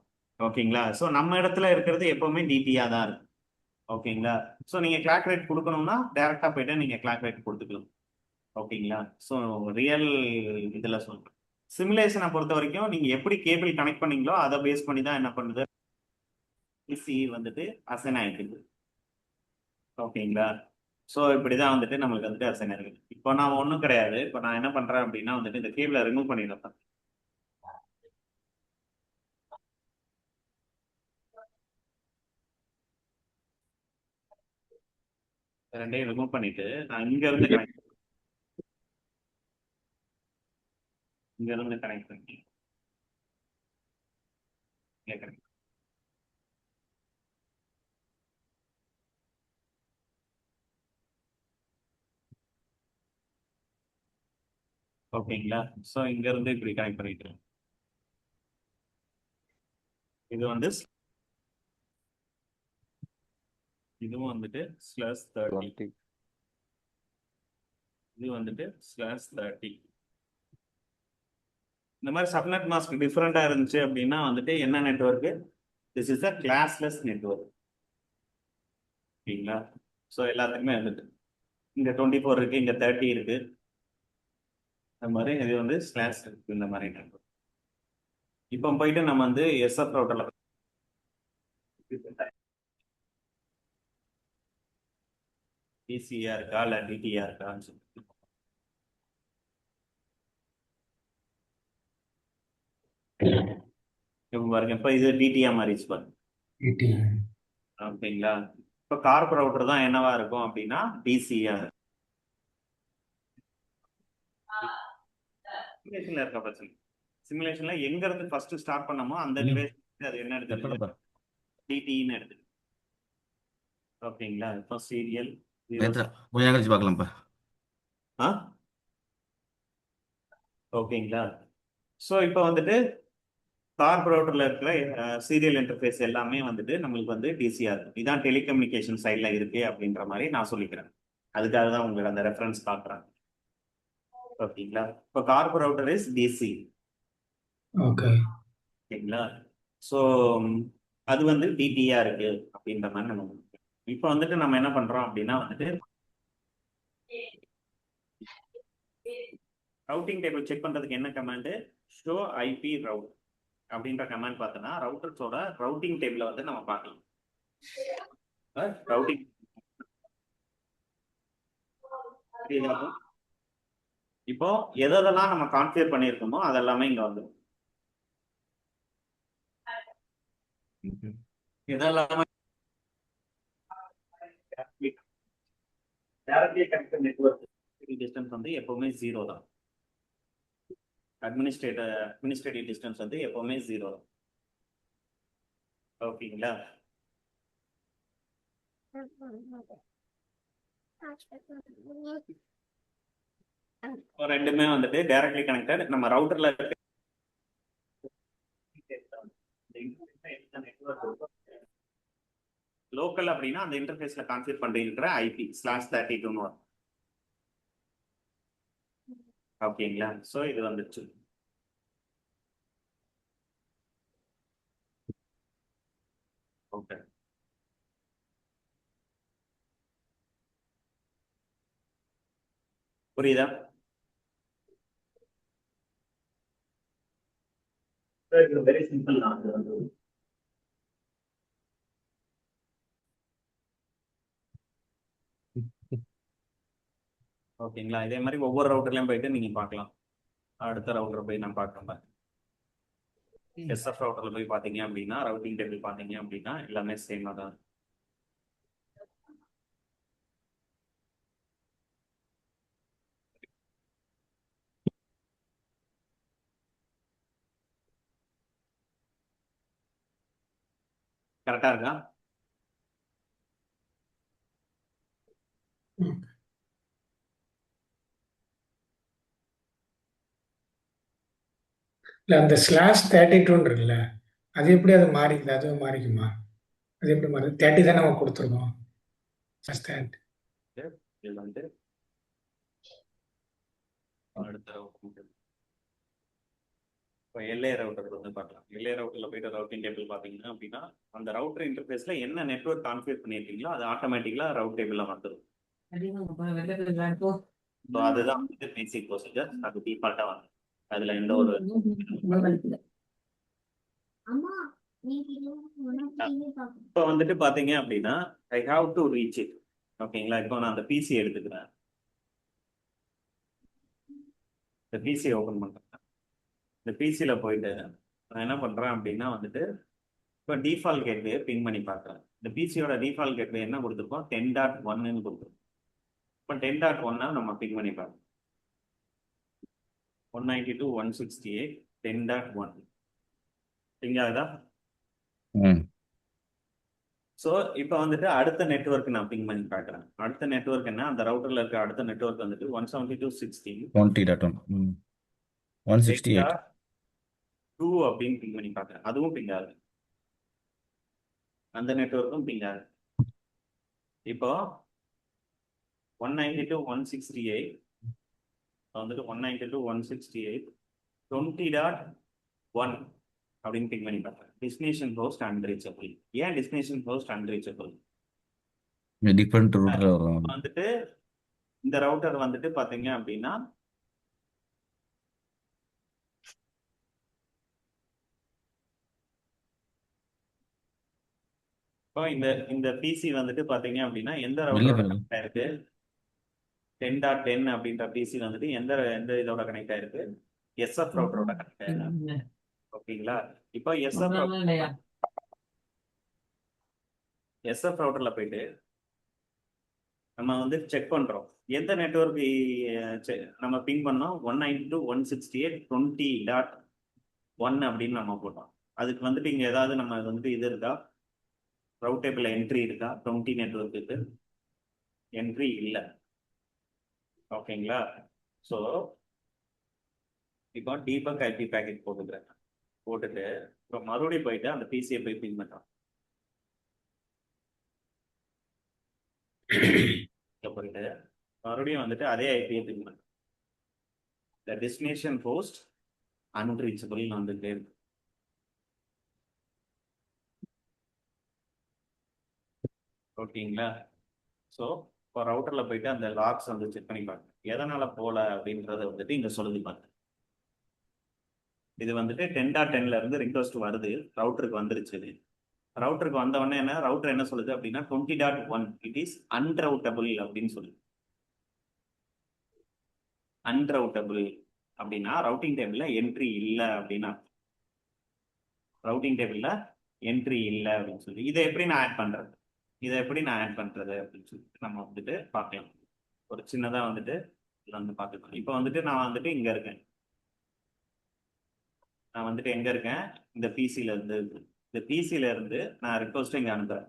ஓகேங்களா? ஸோ நம்ம இடத்துல இருக்கிறது எப்பவுமே டிடியா தான் இருக்கு. ஓகேங்களா? ஸோ நீங்க கிளாக் ரேட் கொடுக்கணும்னா டைரக்டா போயிட்டு நீங்க கிளாக் ரேட் கொடுத்துக்கலாம். ஓகேங்களா? ஸோ ரியல் இதில் சொல்றேன். சிமுலேஷனை பொறுத்த வரைக்கும் நீங்க எப்படி கேபிள் கனெக்ட் பண்ணீங்களோ அதை பேஸ் பண்ணி தான் என்ன பண்ணுது டிசி வந்துட்டு அசைன் ஆயிடுது. ஓகேங்களா? ஸோ இப்படிதான் வந்துட்டு நம்மளுக்கு வந்துட்டு அசைன் இருக்குது. இப்போ நான் ஒன்றும் கிடையாது. இப்போ நான் என்ன பண்றேன் அப்படின்னா வந்துட்டு இந்த கேபிளை ரிமூவ் பண்ணிடுறேன். ரெண்டையும் ரிமூவ் பண்ணிட்டு நான் இங்க இருந்து கனெக்ட் பண்ணி கேட்குறேன். ஓகேங்களா? ஸோ இங்க இருந்து இப்படி கனெக்ட் பண்ணிட்டு இது வந்து இதுவும் வந்துட்டு /30, இது வந்துட்டு /30. இந்த மாதிரி சப்நெட் மாஸ்க் டிஃப்ரெண்டா இருந்துச்சு அப்படின்னா வந்துட்டு என்ன network, this is a classless network. ஓகேங்களா? ஸோ எல்லாத்துக்குமே வந்துட்டு இங்க 24 இருக்கு, இங்க 30 இருக்கு. அந்த மாதிரி இது வந்து ஸ்லாஷ் இருக்கு இந்த மாதிரி நெட்வொர்க். இப்போ போயிட்டு நம்ம வந்து எஸ்எஃப் ரவுட்டர்ல டிசியா இருக்கா இல்ல டிடியா இருக்கான்னு சொல்லிட்டு இப்போ பாருங்க, இப்போ இது டிடியா மாறிடுச்சு பாருங்க. டிடி. ஓகேங்களா? இப்போ கார்ப் ரவுட்டர் தான் என்னவா இருக்கும் அப்படின்னா டிசியா. சிமுலேஷன்ல இருக்க பிரச்சனை. சிமுலேஷன்ல எங்க இருந்து ஃபர்ஸ்ட் ஸ்டார்ட் பண்ணமோ அந்த டிவைஸ் அது என்ன எடுத்துருக்கு, டிடின்னு எடுத்துருக்கு. ஓகேங்களா? இப்போ சீரியல் கொஞ்ச நேரம் கழிச்சு பார்க்கலாம்ப்பா. ஓகேங்களா? ஸோ இப்போ வந்துட்டு கார்ப் ரவுட்டர்ல இருக்கிற சீரியல் இன்டர்ஃபேஸ் எல்லாமே வந்துட்டு நம்மளுக்கு வந்து டிசியா இருக்கும். இதான் டெலிகம்யூனிகேஷன் சைட்ல இருக்கு அப்படின்ற மாதிரி நான் சொல்லிக்கிறேன். அதுக்காக தான் உங்களுக்கு அந்த ரெஃபரன்ஸ் காட்டுறேன். ஓகேங்களா? இப்போ corp router is DC. Okay. ஓகேங்களா? ஸோ அது வந்து டிடியா இருக்கு அப்படின்ற மாதிரி நம்ம இப்போ வந்துட்டு நம்ம என்ன பண்றோம் அப்படின்னா வந்துட்டு ரவுட்டிங் டேபிள் செக் பண்றதுக்கு என்ன கமாண்டு, ஷோ ஐபி ரவுட் அப்படின்ற கமாண்ட் பார்த்தோன்னா ரவுட்டர்ஸோட ரவுட்டிங் டேபிள வந்து நம்ம பார்க்கலாம். ரவுட்டிங் இப்போ எதெல்லாம் நம்ம கான்ஃபிகர் பண்ணியிருக்கோமோ அதெல்லாமே இங்க வந்துடும். இதெல்லாமே டைரக்ட்லி கனெக்டட் நெட்வொர்க் டிஸ்டன்ஸ் வந்து எப்பவுமே 0 தான். அட்மினிஸ்ட்ரேட்டிவ் டிஸ்டன்ஸ் வந்து எப்பவுமே 0 தான். ஓகேங்களா? ரெண்டுமே வந்துட்டு டைரக்ட்லி கனெக்டட். நம்ம ரவுட்டர்ல லோக்கல் அப்படின்னா அந்த இன்டர்ஃபேஸ்ல கான்ஃபிகர் பண்ணிருக்கிற ஐபி /32 வரும். ஓகேங்களா? ஸோ இது வந்துச்சு. ஓகே, புரியுதா? வெரி சிம்பிள் தான் அது வந்து. ஓகேங்களா? இதே மாதிரி ஒவ்வொரு ரவுட்டர்லயும் போயிட்டு நீங்க பார்க்கலாம். அடுத்த ரவுட்டர் போய் நான் பார்க்குறேன். எஸ்எஃப் ரவுட்டர்ல போய் பார்த்தீங்க அப்படின்னா ரவுட்டிங் டேபிள் பார்த்தீங்க அப்படின்னா எல்லாமே சேமா தான். கரெக்டா இருக்கா? இல்லை அந்த /32 இருக்குல்ல, அது எப்படி அது மாறிக்குது? அதுவும் மாறிக்குமா? அது எப்படி மாறி 30 தான் நம்ம கொடுத்துருக்கோம். /30. இதுல வந்து அடுத்த ரவுட்டர் இப்போ எல்ஏ ரவுட்டர் வந்து பார்க்கலாம். எல்ஏ ரவுட்டர்ல போயிட்டு ரவுட்டிங் டேபிள் பார்த்தீங்கன்னா அப்படின்னா அந்த ரவுட்டர் இன்டர்ஃபேஸ்ல என்ன நெட்வொர்க் கான்ஃபிகர் பண்ணியிருக்கீங்களோ அது ஆட்டோமேட்டிக்கலா ரவுட் டேபிள்ல வந்துடும். ஸோ அதுதான் வந்து பேசிக் ப்ரொசீஜர். அது டிஃபால்ட்டா வந்து அதுல எந்த ஒரு இப்போ வந்துட்டு பாத்தீங்க அப்படின்னா ஐ ஹாவ் டு ரீச் இட். ஓகேங்களா? இப்போ நான் அந்த பிசி எடுத்துக்கிறேன். இந்த பிசியை ஓபன் பண்றேன். இந்த பிசியில போயிட்டு நான் என்ன பண்றேன் அப்படின்னா வந்துட்டு இப்போ டிஃபால்ட் கேட்வே பிங் பண்ணி பார்க்குறேன். இந்த பிசியோட டிஃபால்ட் கேட்வே என்ன கொடுத்துருக்கோம், 10.1ன்னு கொடுத்துருக்கோம். இப்போ 10.1 நம்ம பிங் பண்ணி பார்க்கணும். 192.168 10.1 பிங் ஆகுதா? ஸோ இப்போ வந்துட்டு அடுத்த நெட்வொர்க் நான் பிங் பண்ணி பார்க்குறேன். அடுத்த நெட்வொர்க் என்ன, அந்த ரவுட்டர்ல இருக்க அடுத்த நெட்வொர்க் வந்துட்டு 172.16.168.2 அப்படின்னு பிங் பண்ணி பார்க்குறேன். அதுவும் பிங் ஆகுது. அந்த நெட்வொர்க்கும் பிங் ஆகுது. இப்போ 192.168 வந்துட்டு 192.168 20.1 அப்படின்னு பிங் பண்ணி பார்க்குறேன். Destination host unreachable. ஏன் டெஸ்டினேஷன் ஹோஸ்ட் அன்ரீச்சபிள்? டிஃபரெண்ட் ரூட்ல வரும். வந்துட்டு இந்த ரவுட்டர் வந்துட்டு பாத்தீங்க அப்படின்னா இப்போ இந்த இந்த பிசி வந்துட்டு பாத்தீங்க அப்படின்னா எந்த இல்ல ரவுட்டரோட மேடம். கனெக்ட் ஆயிருக்கு? 10.10 அப்படின்ற பிசி வந்துட்டு எந்த எந்த இதோட கனெக்ட் ஆயிருக்கு? எஸ்எஃப் ரவுட்டரோட கனெக்ட் ஆயிருக்கு. ஓகேங்களா? இப்போ எஸ்எஃப் ரவுட்டர்ல போயிட்டு நம்ம வந்து செக் பண்றோம் எந்த நெட்வொர்க் நம்ம பிங் பண்ணோம் 192.168.20.1 அப்படின்னு நம்ம போட்டோம். அதுக்கு வந்துட்டு இங்க ஏதாவது நம்ம வந்துட்டு இது இருக்கா? ரவுட் டேபிள் என்ட்ரி இருக்கா? 20 நெட்வொர்க்கு என்ட்ரி இல்லை. ஓகேங்களா? ஸோ இப்போ டீபக் ஐபி பேக்கெட் போட்டுக்கிறேன். போட்டுட்டு இப்போ மறுபடியும் போயிட்டு அந்த பிசியை போய் பின் பண்ணுறோம். போயிட்டு மறுபடியும் வந்துட்டு அதே ஐபியை பின் பண்ணுறோம். த டெஸ்டினேஷன் ஹோஸ்ட் அன்ரீச்சபிள்னு வந்துட்டே இருக்கு. ஓகேங்களா? ஸோ இப்போ ரவுட்டரில் போயிட்டு அந்த லாக்ஸ் வந்து செக் பண்ணி பாருங்க. எதனால போல அப்படின்றத வந்துட்டு இங்கே சொல்லுது பாருங்க. இது வந்துட்டு 10.10ல இருந்து ரிக்வெஸ்ட் வருது, ரவுட்டருக்கு வந்துருச்சு. ரவுட்டருக்கு வந்த உடனே என்ன ரவுட்டர் என்ன சொல்லுது அப்படின்னா 20.1 இட் இஸ் அன்ரவுட்டபிள் அப்படின்னு சொல்லுது. அன்ரவுட்டபிள் அப்படின்னா ரவுட்டிங் டேபிள்ல என்ட்ரி இல்லை அப்படின்னா, ரவுட்டிங் டேபிள்ல என்ட்ரி இல்லை அப்படின்னு சொல்லி இதை எப்படி நான் ஆட் பண்றது அப்படின்னு சொல்லிட்டு நம்ம வந்துட்டு பார்க்கலாம். ஒரு சின்னதா வந்துட்டு இதுல வந்து பார்த்துக்கலாம். இப்போ வந்துட்டு நான் வந்துட்டு இங்க இருக்கேன். எங்க இருக்கேன்? இந்த பிசில இருந்து நான் ரிக்வெஸ்ட் இங்க அனுப்புறேன்.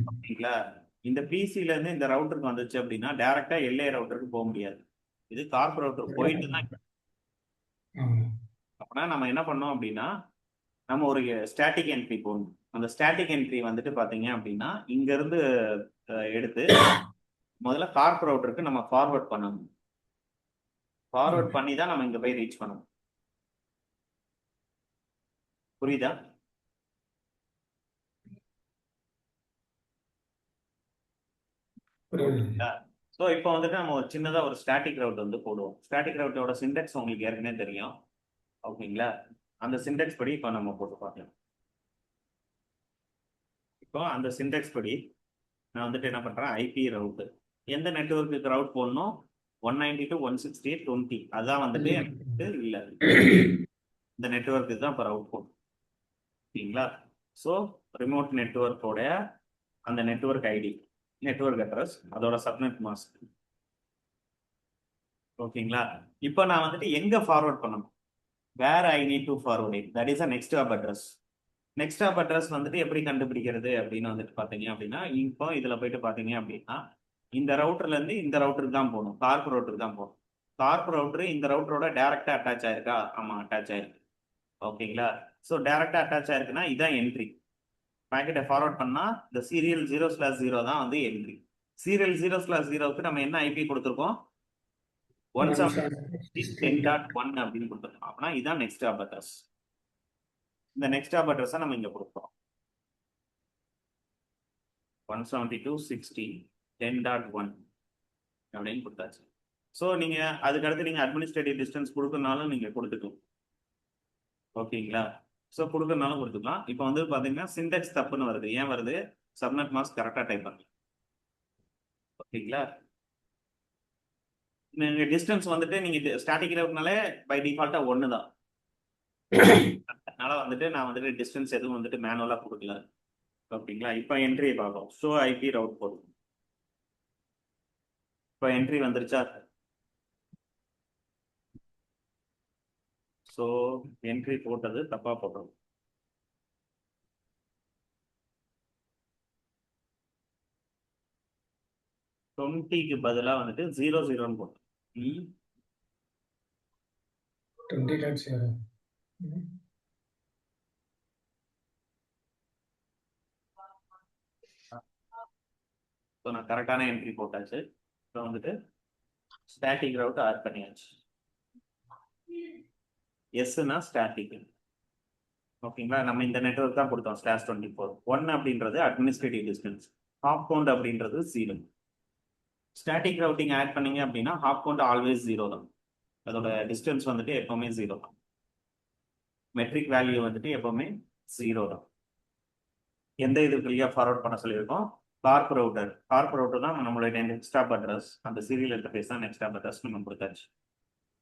ஓகேங்களா? இந்த பிசில இருந்து இந்த ரவுட்டருக்கு வந்துச்சு அப்படின்னா டைரக்டா எல்ஏ ரவுட்டருக்கு போக முடியாது. இது கார்ப் ரவுட்டர் போயிட்டு தான். அப்படின்னா நம்ம என்ன பண்ணோம் அப்படின்னா நம்ம ஒரு ஸ்டாட்டிக் என்ட்ரி போடணும். அந்த ஸ்டாட்டிக் என்ட்ரி வந்துட்டு பாத்தீங்க அப்படின்னா இங்க இருந்து எடுத்து முதல்ல கார்ப் ரவுட்டருக்கு நம்ம ஃபார்வர்ட் பண்ணணும். ஃபார்வர்ட் பண்ணி தான் நம்ம இங்க போய் ரீச் பண்ணணும். புரியுதா? ஸோ இப்போ வந்துட்டு நம்ம ஒரு சின்னதா ஒரு ஸ்டாட்டிக் ரவுட் வந்து போடுவோம். ஸ்டாட்டிக் ரவுட்டோட சிண்டெக்ஸ் உங்களுக்கு ஏற்கனவே தெரியும். ஓகேங்களா? அந்த சிண்டெக்ஸ் படி இப்போ நம்ம போட்டு பார்க்கலாம். இப்போ அந்த சிண்டெக்ஸ் படி நான் வந்துட்டு என்ன பண்றேன், ஐபி ரவுட் எந்த நெட்வொர்க்கு ரவுட் போடணும்? 192.168.20 அதான் வந்துட்டு எனக்கு இல்லை, இந்த நெட்வொர்க்கு தான் இப்போ ரவுட் போடணும். ஓகேங்களா? ஸோ ரிமோட் நெட்வொர்க்கோட அந்த நெட்வொர்க் ஐடி, நெட்வொர்க் அட்ரஸ், அதோட சப்நெட் மாஸ்க். ஓகேங்களா? இப்போ நான் வந்துட்டு எங்க ஃபார்வர்ட் பண்ணணும்? Where I need to forward it, that is a next hop address. Next hop address வந்துட்டு எப்படி கண்டுபிடிக்கிறது அப்படின்னு வந்துட்டு பாத்தீங்க அப்படின்னா, இப்போ இதுல போயிட்டு பாத்தீங்க அப்படின்னா இந்த ரவுட்டர்ல இருந்து இந்த ரவுட்டருக்கு தான் போகணும், கார்ப் ரவுட்டருக்கு தான் போகணும். கார்ப் ரவுட்டர் இந்த ரவுட்டரோட டைரக்டா அட்டாச் ஆயிருக்கா? ஆமா, அட்டாச் ஆயிருக்கு. ஓகேங்களா? ஸோ டைரக்டா அட்டாச் ஆயிருக்குன்னா இதான் என்ட்ரி. பாக்கெட்டை ஃபார்வர்ட் பண்ணா இந்த சீரியல் 0/0 தான் வந்து என்ட்ரி. சீரியல் 0/0க்கு நம்ம என்ன ஐபி கொடுத்துருக்கோம்? 170.10.1 அப்படின்னு கொடுத்துருக்கோம். அப்படின்னா இதான் நெக்ஸ்ட் ஹாப் அட்ரஸ். இந்த நெக்ஸ்ட் ஹாப் அட்ரஸை நம்ம இங்க கொடுப்போம். 172.16.10.1 அப்படின்னு கொடுத்தாச்சு. ஸோ நீங்க அதுக்கடுத்து நீங்க அட்மினிஸ்ட்ரேட்டிவ் டிஸ்டன்ஸ் கொடுக்கறனாலும் நீங்க கொடுத்துக்கலாம். ஓகேங்களா? ஸோ கொடுக்கறனாலும் கொடுத்துக்கலாம். இப்போ வந்து பாத்தீங்கன்னா சிண்டெக்ஸ் தப்புன்னு வருது. ஏன் வருது? சப்நெட் மாஸ்க் கரெக்டா டைப் பண்ணல. ஓகேங்களா? நீங்க டிஸ்டன்ஸ் வந்துட்டு நீங்க ஸ்டாட்டிக் ரவுட்னாலே பை டிஃபால்ட்டா 1 தான். அதனால வந்துட்டு நான் வந்துட்டு டிஸ்டன்ஸ் எதுவும் வந்துட்டு மேனுவலா கொடுக்கல. ஓகேங்களா? இப்போ என்ட்ரி பார்ப்போம். ஷோ ஐபி ரவுட் போடுவோம். இப்போ என்ட்ரி வந்துருச்சா? ஸோ என்ட்ரி போட்டது தப்பா போட்டோம். க்கு பதிலா வந்துட்டு 00ன்னு போட்டோம். 20.0. ஸோ நான் கரெக்டான என்ட்ரி போட்டாச்சு. இப்போ வந்துட்டு ஸ்டாட்டிக் ரவுட் ஆட் பண்ணியாச்சு. எஸ்னா ஸ்டாட்டிக். ஓகேங்களா? நம்ம இந்த நெட்வொர்க் தான் கொடுத்தோம் /24. 1 அப்படின்றது அட்மினிஸ்ட்ரேட்டிவ் டிஸ்டன்ஸ். ஹாப் கவுண்ட் அப்படின்றது 0. ஸ்டாட்டிக் ரவுட்டிங் ஆட் பண்ணீங்க அப்படின்னா ஹாப் கவுண்ட் ஆல்வேஸ் 0 தான். அதோட டிஸ்டன்ஸ் வந்துட்டு எப்பவுமே 0 தான். மெட்ரிக் வேல்யூ வந்துட்டு எப்பவுமே 0 தான். எந்த இது வழியா ஃபார்வர்ட் பண்ண சொல்லியிருக்கோம்? கார்ப் ரவுட்டர் தான் நம்மளுடைய நெக்ஸ்ட் ஆப் அட்ரஸ். அந்த சீரியல் இன்டர்ஃபேஸ் தான் நெக்ஸ்ட் ஆப் அட்ரஸ் நம்ம கொடுத்தாச்சு.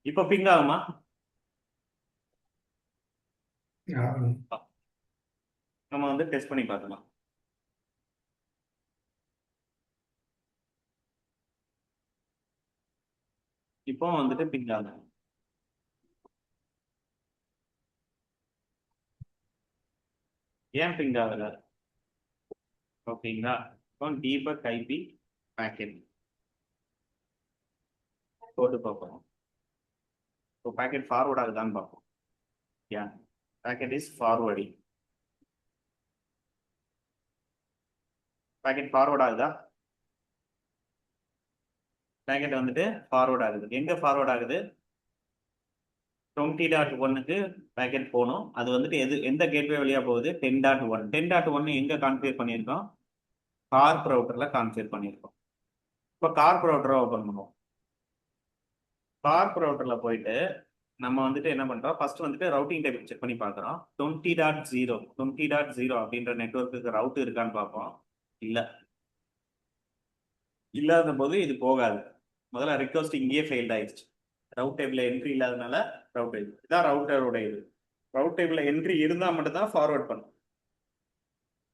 இப்போ பிங் ஆகுமா? ஆகும். நம்ம வந்து டெஸ்ட் பண்ணி பார்க்கலாம். இப்போ வந்துட்டு பிங் ஆகும். ஏன் பிங் ஆகல? ஓகேங்களா? இப்போ டீபக் ஐபி பேக்கெட் போட்டு பார்ப்போம். இப்போ பேக்கெட் ஃபார்வர்ட் ஆகுதான்னு பார்ப்போம். Yeah, packet is forwarding. Packet forward ஆகுதா? பேக்கெட் வந்துட்டு ஃபார்வர்ட் ஆகுது. எங்க ஃபார்வர்ட் ஆகுது? 20.1க்கு பேக்கெட் போகணும். அது வந்துட்டு எந்த கேட்வே வழியா போகுது? 10.1. 10.1 எங்க கான்ஃபிகர் பண்ணியிருக்கோம்? கார்ப் ரவுட்டர்ல கான்ஃபிகர் பண்ணியிருக்கோம். இப்போ கார்ப் ரவுட்டரை ஓப்பன் பண்ணுவோம். கார்ப் ரவுட்டர்ல போயிட்டு நம்ம வந்துட்டு என்ன பண்றோம்? ஃபர்ஸ்ட் வந்துட்டு ரவுட்டிங் டைப் செக் பண்ணி பார்க்குறோம். 20.0 அப்படின்ற நெட்வொர்க்குக்கு ரவுட் இருக்கான்னு பார்ப்போம். இல்லாத போது இது போகாது. முதல்ல ரிக்வஸ்ட் இங்கேயே ஃபெயில்ட் ஆயிடுச்சு. ரவுட் டேபிள் என்ட்ரி இல்லாதனால ரவுட் டேபிள் இதான் ரவுட்டரோட இது. ரவுட் டேபிள் என்ட்ரி இருந்தால் மட்டும்தான் ஃபார்வர்ட் பண்ணும்,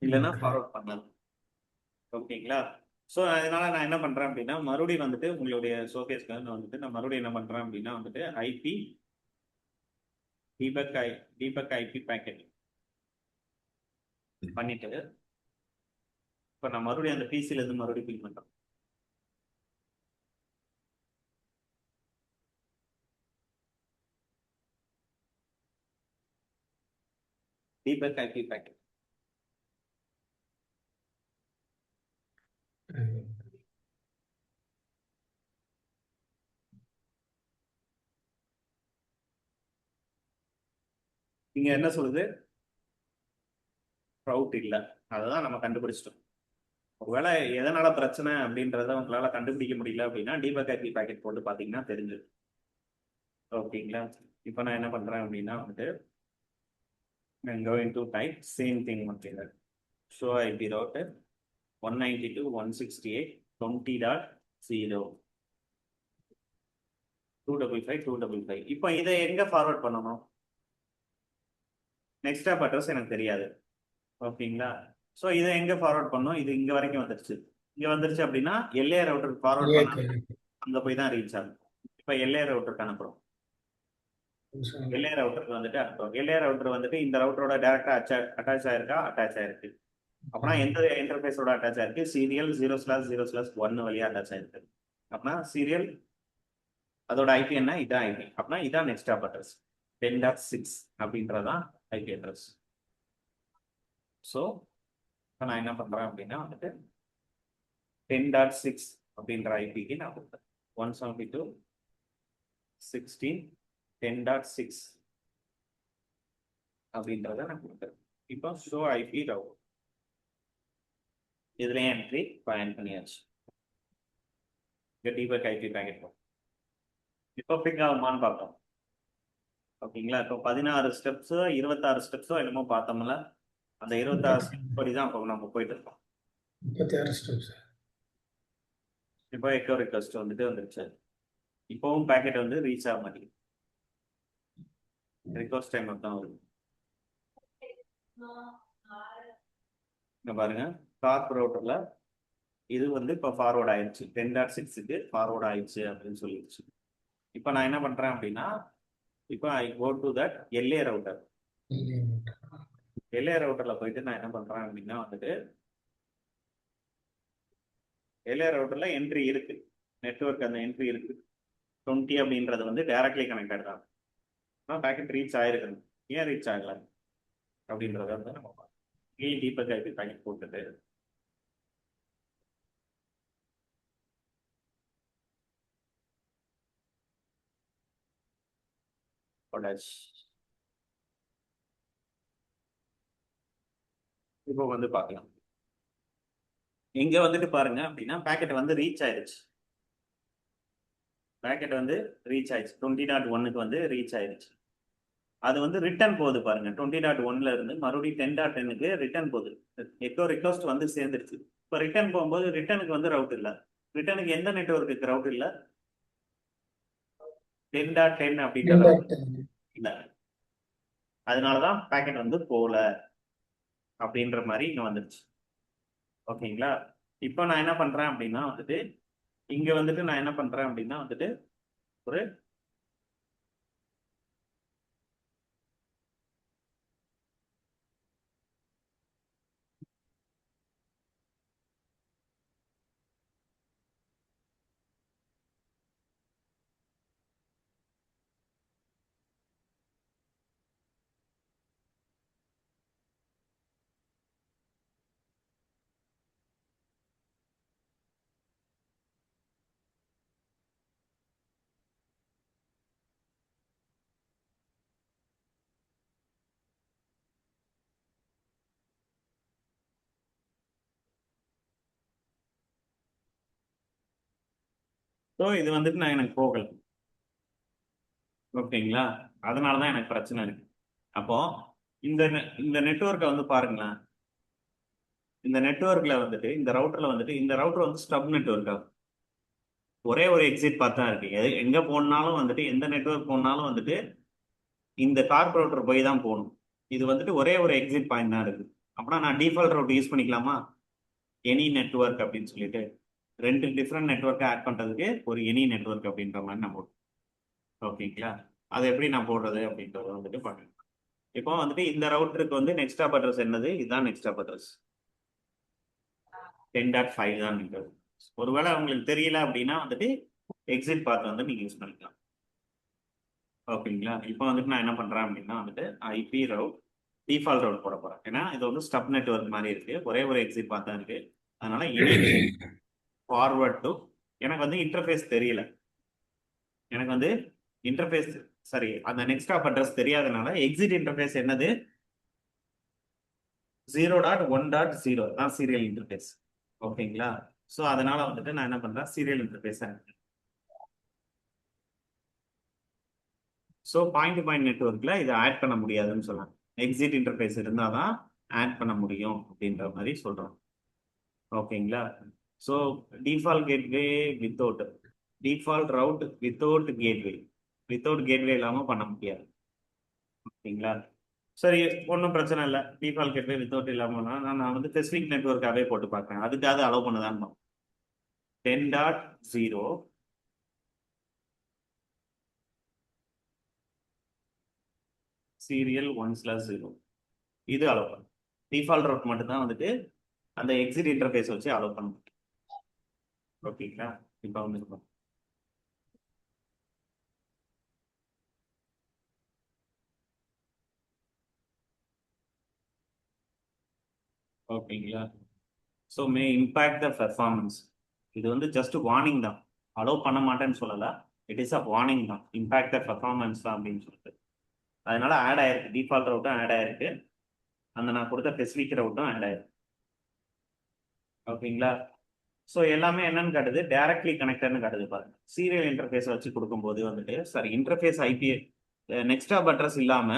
இல்லைன்னா ஃபார்வர்ட் பண்ணாது. ஓகேங்களா? ஸோ அதனால நான் என்ன பண்றேன் அப்படின்னா, மறுபடியும் வந்துட்டு உங்களுடைய ஷோகேஸ்க்கு வந்துட்டு நான் மறுபடியும் என்ன பண்றேன் அப்படின்னா வந்துட்டு ஐபி டீபக் ஐபி பேக்கெட் பண்ணிட்டு இப்போ நான் மறுபடியும் அந்த பிசில இருந்து மறுபடியும் பில் பண்றேன். டீபக் ஐபி பேக்கெட் இங்க என்ன சொல்லுது? ரவுட் இல்லை. அதுதான் நம்ம கண்டுபிடிச்சிட்டோம். ஒருவேளை எதனால பிரச்சனை அப்படின்றத உங்களால கண்டுபிடிக்க முடியல அப்படின்னா டீபக் ஐபி பேக்கெட் போட்டு பார்த்தீங்கன்னா தெரிஞ்சிடும். ஓகேங்களா? இப்போ நான் என்ன பண்றேன் அப்படின்னா வந்துட்டு I'm going to type same thing material. Show IP router 192.168.20.0 255. இப்போ இதை எங்க ஃபார்வர்ட் பண்ணணும்? நெக்ஸ்ட் ஆப் அட்ரஸ் எனக்கு தெரியாது. ஓகேங்களா? ஸோ இதை எங்க ஃபார்வர்ட் பண்ணணும்? இது இங்க வரைக்கும் வந்துருச்சு. இங்க வந்துருச்சு அப்படின்னா எல்ஏ ரவுட்டருக்கு ஃபார்வர்ட் பண்ண அங்க போய் தான் ரீச் ஆகும். இப்போ எல்ஏ ரவுட்டருக்கு அனுப்புறோம். எல்ஏ ரவுட்டருக்கு வந்துட்டு அனுப்புறோம். எல்ஏ ரவுட்டர் வந்துட்டு இந்த ரவுட்டரோட டேரக்டா அட்டாச் ஆயிருக்கா? அட்டாச் ஆயிருக்கு. அப்படின்னா எந்த இன்டர்ஃபேஸோட அட்டாச் ஆயிருக்கு? சீரியல் 0/0/1 வழியா அட்டாச் ஆயிருக்கு. அப்படின்னா சீரியல் அதோட ஐபி என்ன? இதான் ஐபி. அப்படின்னா இதான் நெக்ஸ்ட் ஆப் அட்ரஸ் 10.6 அப்படின்றதான் ஐபி அட்ரஸ். ஸோ இப்போ நான் என்ன பண்றேன் அப்படின்னா வந்துட்டு 10.6 அப்படின்ற ஐபிக்கு நான் கொடுத்தேன் 172.16.10.6 அப்படின்றத நான் கொடுத்தேன். இப்போ ஷோ ஐபி ரவுட் இதுல என்ட்ரி பயன் பண்ணியாச்சு. டீபக் ஐபி பேக்கெட் இப்போ பிக் ஆகுமான்னு பார்த்தோம். ஓகேங்களா? இப்போ 16 ஸ்டெப்ஸோ 26 ஸ்டெப்ஸோ என்னமோ பார்த்தோம்ல, அந்த 26 ஸ்டெப்ஸ் படி தான் இப்போ நம்ம போயிட்டு இருக்கோம். 36 ஸ்டெப்ஸ். இப்போ எக்கோ ரிக்வெஸ்ட் வந்துட்டு வந்துருச்சு. இப்போவும் பேக்கெட் வந்து ரீச் ஆக மாட்டேங்குது. ரிக்வெஸ்ட் டைம் தான் வருது. இங்க பாருங்க, கார்ப் ரவுட்டர்ல இது வந்து இப்போ ஃபார்வர்ட் ஆயிடுச்சு. 10.6க்கு ஃபார்வர்ட் ஆயிடுச்சு அப்படின்னு சொல்லிடுச்சு. இப்போ நான் என்ன பண்றேன் அப்படின்னா, இப்போ ஐ கோ டு தட் எல்ஏ ரவுட்டர். எல்ஏ ரவுட்டர்ல போயிட்டு நான் என்ன பண்றேன் அப்படின்னா வந்துட்டு எல்ஏ ரவுட்டர்ல என்ட்ரி இருக்கு, நெட்வொர்க் அந்த என்ட்ரி இருக்கு. 20 அப்படின்றது வந்து டைரக்ட்லி கனெக்டட் தான். ஆனால் பேக்கெட் ரீச் ஆயிருக்கு. ஏன் ரீச் ஆகல அப்படின்றத வந்து நம்ம பார்க்கலாம். டீபக் ஐபி பேக்கெட் போட்டுட்டு இப்போ வந்து பார்க்கலாம். இங்க வந்துட்டு பாருங்க அப்படின்னா பேக்கெட் வந்து ரீச் ஆயிடுச்சு. பேக்கெட் வந்து ரீச் ஆயிடுச்சு 20.1க்கு வந்து ரீச் ஆயிடுச்சு. அது வந்து ரிட்டர்ன் போகுது பாருங்க 20.1ல இருந்து மறுபடியும் 10.10க்கு ரிட்டர்ன் போகுது. எக்கோ ரிக்வஸ்ட் வந்து சேர்ந்துருச்சு. இப்போ ரிட்டர்ன் போகும்போது ரிட்டர்னுக்கு வந்து ரவுட் இல்லை. ரிட்டர்னுக்கு எந்த நெட்வொர்க்குக்கு ரவுட் இல்லை? 10.10 அப்படின்ற ரவுட் இல்லை. அதனாலதான் பேக்கெட் வந்து போகல அப்படின்ற மாதிரி இங்க வந்துருச்சு. ஓகேங்களா? இப்போ நான் என்ன பண்றேன் அப்படின்னா வந்துட்டு இங்க வந்துட்டு நான் என்ன பண்றேன் அப்படின்னா வந்துட்டு ஒரு ஸோ இது வந்துட்டு நான் எனக்கு போகல. ஓகேங்களா? அதனாலதான் எனக்கு பிரச்சனை இருக்கு. அப்போ இந்த நெட்வொர்க்கை வந்து பாருங்களேன். இந்த நெட்வொர்க்ல வந்துட்டு இந்த ரவுட்டர்ல வந்துட்டு இந்த ரவுட்டர் வந்து ஸ்டப் நெட்வொர்க் ஆகும். ஒரே ஒரு எக்ஸிட் பார்த்தா இருக்கு. எங்க போனாலும் வந்துட்டு எந்த நெட்வொர்க் போனாலும் வந்துட்டு இந்த கார்ப் ரவுட்டர் போய் தான் போகணும். இது வந்துட்டு ஒரே ஒரு எக்ஸிட் பாயிண்ட் தான் இருக்கு. அப்படின்னா நான் டிஃபால்ட் ரவுட் யூஸ் பண்ணிக்கலாமா? எனி நெட்வொர்க் அப்படின்னு சொல்லிட்டு 2 டிஃப்ரெண்ட் நெட்வொர்க்கை ஆட் பண்றதுக்கு ஒரு எனி நெட்வொர்க் அப்படின்ற மாதிரி நான் போடுறேன். ஓகேங்களா? அதை எப்படி நான் போடுறது அப்படின்றத வந்துட்டு பார்க்கணும். இப்போ வந்துட்டு இந்த ரவுட்டருக்கு வந்து நெக்ஸ்ட் ஆப் அட்ரஸ் என்னது? இதுதான் நெக்ஸ்ட் ஆப் அட்ரஸ் 10.5 தான் இருக்கிறது. ஒருவேளை உங்களுக்கு தெரியல அப்படின்னா வந்துட்டு எக்ஸிட் பாத் வந்து நீங்க யூஸ் பண்ணிக்கலாம். ஓகேங்களா? இப்போ வந்துட்டு நான் என்ன பண்றேன் அப்படின்னா வந்துட்டு ஐபி ரவுட் டிஃபால்ட் ரவுட் போட போறேன். ஏன்னா இது வந்து ஸ்டப் நெட்வொர்க் மாதிரி இருக்கு. ஒரே ஒரு எக்ஸிட் பாத் தான் இருக்கு. அதனால எனி ஃபார்வர்ட் டு எனக்கு வந்து இன்டர்ஃபேஸ் தெரியல. எனக்கு வந்து இன்டர்ஃபேஸ் சரி அந்த நெக்ஸ்ட் ஆப் அட்ரஸ் தெரியாதனால எக்ஸிட் இன்டர்ஃபேஸ் என்னது? 0.1.0 தான் சீரியல் இன்டர்ஃபேஸ். ஓகேங்களா? ஸோ அதனால வந்துட்டு நான் என்ன பண்றேன்? Serial interface. So point to point நெட்வொர்க்ல இதை ஆட் பண்ண முடியாதுன்னு சொல்லலாம். எக்ஸிட் இன்டர்ஃபேஸ் இருந்தால் தான் ஆட் பண்ண முடியும் அப்படின்ற மாதிரி சொல்றோம். ஓகேங்களா? So default gateway without default route without gateway இல்லாமல் பண்ண முடியாது. ஓகேங்களா? சரி, ஒன்றும் பிரச்சனை இல்லை. டிஃபால்ட் கேட்வே வித்தவுட் இல்லாமல் நான் வந்து ஸ்பெசிஃபிக் நெட்வொர்க்காகவே போட்டு பார்க்குறேன். அதுக்காக அலோவ் பண்ணதான் 10.0 சீரியல் 1/0 இது அலோவ் பண்ணும். டிஃபால்ட் ரவுட் மட்டும் தான் வந்துட்டு அந்த எக்ஸிட் இன்டர்ஃபேஸ் வச்சு அலோவ் பண்ண முடியும். ஓகேங்களா? இப்போ வந்து ஓகேங்களா? ஸோ மே இம்பேக்ட் த பெர்ஃபார்மன்ஸ். இது வந்து ஜஸ்ட் வார்னிங் தான், அலோவ் பண்ண மாட்டேன்னு சொல்லல. இட் இஸ் அ வார்னிங் தான், இம்பேக்ட் த பெர்ஃபார்மன்ஸ் தான் அப்படின்னு சொல்லிட்டு. அதனால ஆட் ஆயிருக்கு, டிஃபால்ட் ரவுட்டும் ஆட் ஆயிருக்கு, அந்த நான் கொடுத்த ஸ்பெசிஃபிக் ரவுட்டும் ஆட் ஆயிருக்கு. ஓகேங்களா? ஸோ எல்லாமே என்னன்னு காட்டுது? டைரக்ட்லி கனெக்டட்னு காட்டுது பாருங்க. சீரியல் இன்டர்ஃபேஸ் வச்சு கொடுக்கும்போது வந்துட்டு sorry interface IP next hop address இல்லாம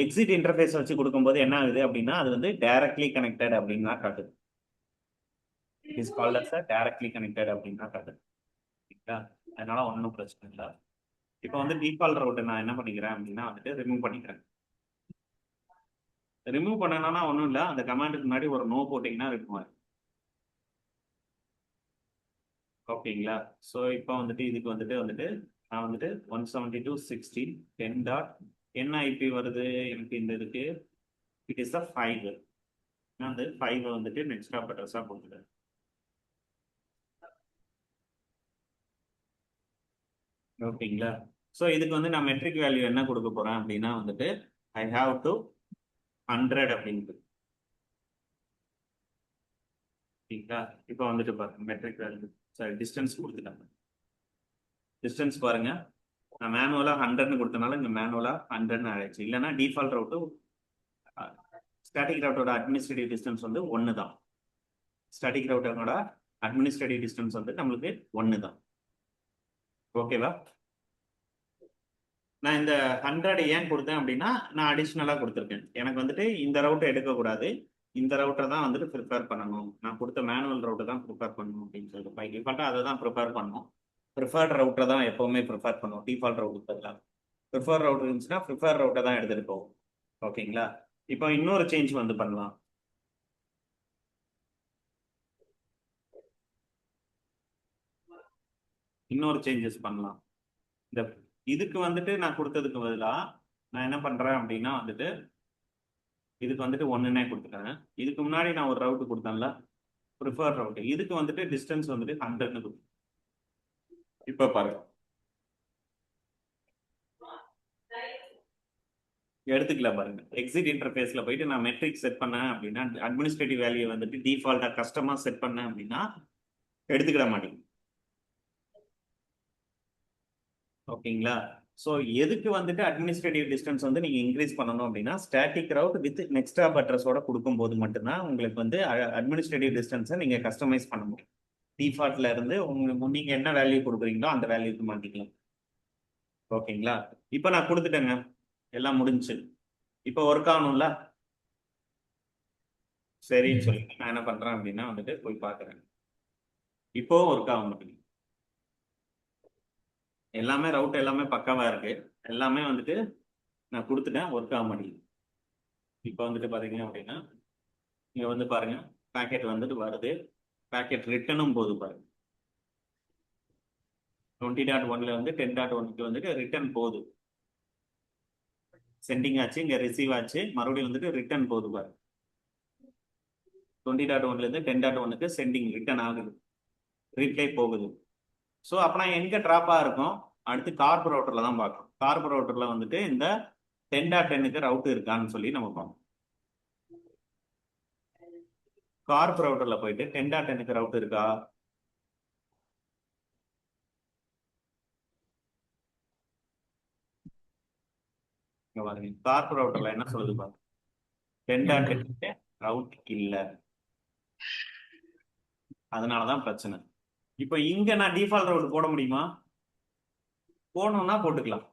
எக்ஸிட் இன்டர்ஃபேஸ் வச்சு கொடுக்கும்போது என்ன ஆகுது அப்படின்னா அது வந்து டைரக்ட்லி கனெக்டட் அப்படின்னு தான் காட்டுது. It is called as directly connected அப்படின்னு தான் காட்டுது. சரிங்களா? அதனால ஒன்றும் பிரச்சனை இல்லை. இப்போ வந்து டிஃபால்ட் ரவுட்டை நான் என்ன பண்ணிக்கிறேன் அப்படின்னா வந்துட்டு ரிமூவ் பண்ணிக்கிறேன். ரிமூவ் பண்ணனா ஒன்றும் இல்லை, அந்த கமாண்டுக்கு முன்னாடி ஒரு நோ போட்டிங்கன்னா ரிமூவ் ஆகும். ஓகேங்களா? ஸோ இப்போ வந்துட்டு இதுக்கு வந்துட்டு நான் வந்துட்டு 172.16 என்ன ஐபி வருது எனக்கு இந்த இதுக்கு? It is 5. நான் வந்து 5 வந்துட்டு நெக்ஸ்ட் ஆப் அட்ரஸாக கொடுத்துட்டேன். ஓகேங்களா? ஸோ இதுக்கு வந்து நான் மெட்ரிக் வேல்யூ என்ன கொடுக்க போறேன் அப்படின்னா வந்துட்டு ஐ ஹாவ் டு 100 அப்படின்ட்டு. ஓகேங்களா? இப்போ வந்துட்டு பாருங்க மெட்ரிக் வேல்யூ சாரி டிஸ்டன்ஸ் கொடுத்துட்டாங்க. டிஸ்டன்ஸ் பாருங்க, நான் மேனுவலா 100ன்னு கொடுத்தனால இங்க மேனுவலா 100ன்னு ஆயிடுச்சு. இல்லைன்னா டிஃபால்ட் ரவுட்டு ஸ்டாட்டிக் ரவுட்டோட அட்மினிஸ்ட்ரேட்டிவ் டிஸ்டன்ஸ் வந்து 1 தான். ஸ்டாட்டிக் ரவுட்டரோட அட்மினிஸ்ட்ரேட்டிவ் டிஸ்டன்ஸ் வந்து நம்மளுக்கு 1 தான். ஓகேவா? நான் இந்த 100 ஏன் கொடுத்தேன் அப்படின்னா நான் அடிஷ்னலாக கொடுத்துருக்கேன். எனக்கு வந்துட்டு இந்த ரவுட்டை எடுக்கக்கூடாது, இந்த ரவுட்டை தான் வந்துட்டு ப்ரிப்பேர் பண்ணணும், நான் கொடுத்த மேனுவல் ரவுட்டை தான் ப்ரிப்பேர் பண்ணணும் அப்படின்னு சொல்லிட்டு பை டிஃபால்ட்டாக அதை தான் ப்ரிப்பேர் பண்ணணும். ப்ரிஃபர்ட் ரவுட்டை தான் எப்போவுமே ப்ரிஃபேர் பண்ணுவோம் டிஃபால்ட் ரவுட்டுக்கு பதிலாக. ப்ரிஃபர் ரவுட் இருந்துச்சுன்னா ப்ரிஃபர் ரவுட்டை தான் எடுத்துகிட்டு போவோம். ஓகேங்களா? இப்போ இன்னொரு சேஞ்ச் வந்து பண்ணலாம். இன்னொரு சேஞ்சஸ் பண்ணலாம். இந்த இதுக்கு வந்துட்டு நான் கொடுத்ததுக்கு பதிலாக நான் என்ன பண்ணுறேன் அப்படின்னா வந்துட்டு இதுக்கு வந்துட்டு ஒன்றுனே கொடுத்துட்டேன். இதுக்கு முன்னாடி நான் ஒரு ரவுட்டு கொடுத்தேன்ல ப்ரிஃபர் ரவுட்டு, இதுக்கு வந்துட்டு டிஸ்டன்ஸ் வந்துட்டு 100ன்னு கொடுத்தேன். இப்போ பாருங்க, எடுத்துக்கல பாருங்க. எக்ஸிட் இன்டர்ஃபேஸில் போயிட்டு நான் மெட்ரிக் செட் பண்ணேன் அப்படின்னா அட்மினிஸ்ட்ரேட்டிவ் வேல்யூ வந்துட்டு டிஃபால்ட்டாக கஸ்டமாக செட் பண்ணேன் அப்படின்னா எடுத்துக்கிட மாட்டேங்குது. ஓகேங்களா? ஸோ எதுக்கு வந்துட்டு அட்மினிஸ்ட்ரேட்டிவ் டிஸ்டன்ஸ் வந்து நீங்கள் இன்க்ரீஸ் பண்ணணும் அப்படின்னா static route with next hop அட்ரஸோட கொடுக்கும்போது மட்டும்தான் உங்களுக்கு வந்து அட்மினிஸ்ட்ரேட்டிவ் டிஸ்டன்ஸை நீங்கள் கஸ்டமைஸ் பண்ண முடியும். டிஃபால்ட்ல இருந்து நீங்கள் என்ன வேல்யூ கொடுக்குறீங்களோ அந்த வேல்யூக்கு மாற்றிக்கலாம். ஓகேங்களா? இப்போ நான் கொடுத்துட்டேங்க, எல்லாம் முடிஞ்சு. இப்போ ஒர்க் ஆகணும்ல, சரின்னு சொல்லிட்டு நான் என்ன பண்ணுறேன் அப்படின்னா வந்துட்டு போய் பார்க்குறேன். இப்போ ஒர்க் ஆக மாட்டேங்குது. எல்லாமே ரவுட் எல்லாமே பக்காவாக இருக்கு, எல்லாமே வந்துட்டு நான் கொடுத்துட்டேன், ஒர்க் ஆக மாட்டேங்குது. இப்போ வந்துட்டு பார்த்தீங்க அப்படின்னா இங்கே வந்து பாருங்க, பேக்கெட் வந்துட்டு வருது, பேக்கெட் ரிட்டனும் போது பாருங்க. 20.1ல வந்து 10.1க்கு வந்துட்டு ரிட்டர்ன் போகுது, சென்டிங் ஆச்சு, இங்கே ரிசீவ் ஆச்சு, மறுபடியும் வந்துட்டு ரிட்டர்ன் போகுது பாருங்க. 20.1லேருந்து 10.1க்கு சென்டிங் ரிட்டர்ன் ஆகுது, ரீப்ளே போகுது. ஸோ அப்போ நான் எங்கே ட்ராப்பாக இருக்கும், அடுத்து கார்ப் ரவுட்டரில் தான் பார்க்கணும். கார்ப் ரவுட்டரில் வந்துட்டு இந்த 10.10க்கு ரவுட் இருக்கான்னு சொல்லி நம்ம பார்க்கணும். கார்ப் ரவுட்டரில் போயிட்டு 10.10க்கு ரவுட் இருக்கா, இங்கே பாருங்க. கார்ப் ரவுட்டரில் என்ன சொல்லுது பாருங்க, 10.10க்கு ரவுட் இல்லை, அதனால தான் பிரச்சனை. இப்போ இங்கே நான் டிஃபால்ட் ரவுட் போட முடியுமா? போடணும்னா போட்டுக்கலாம்.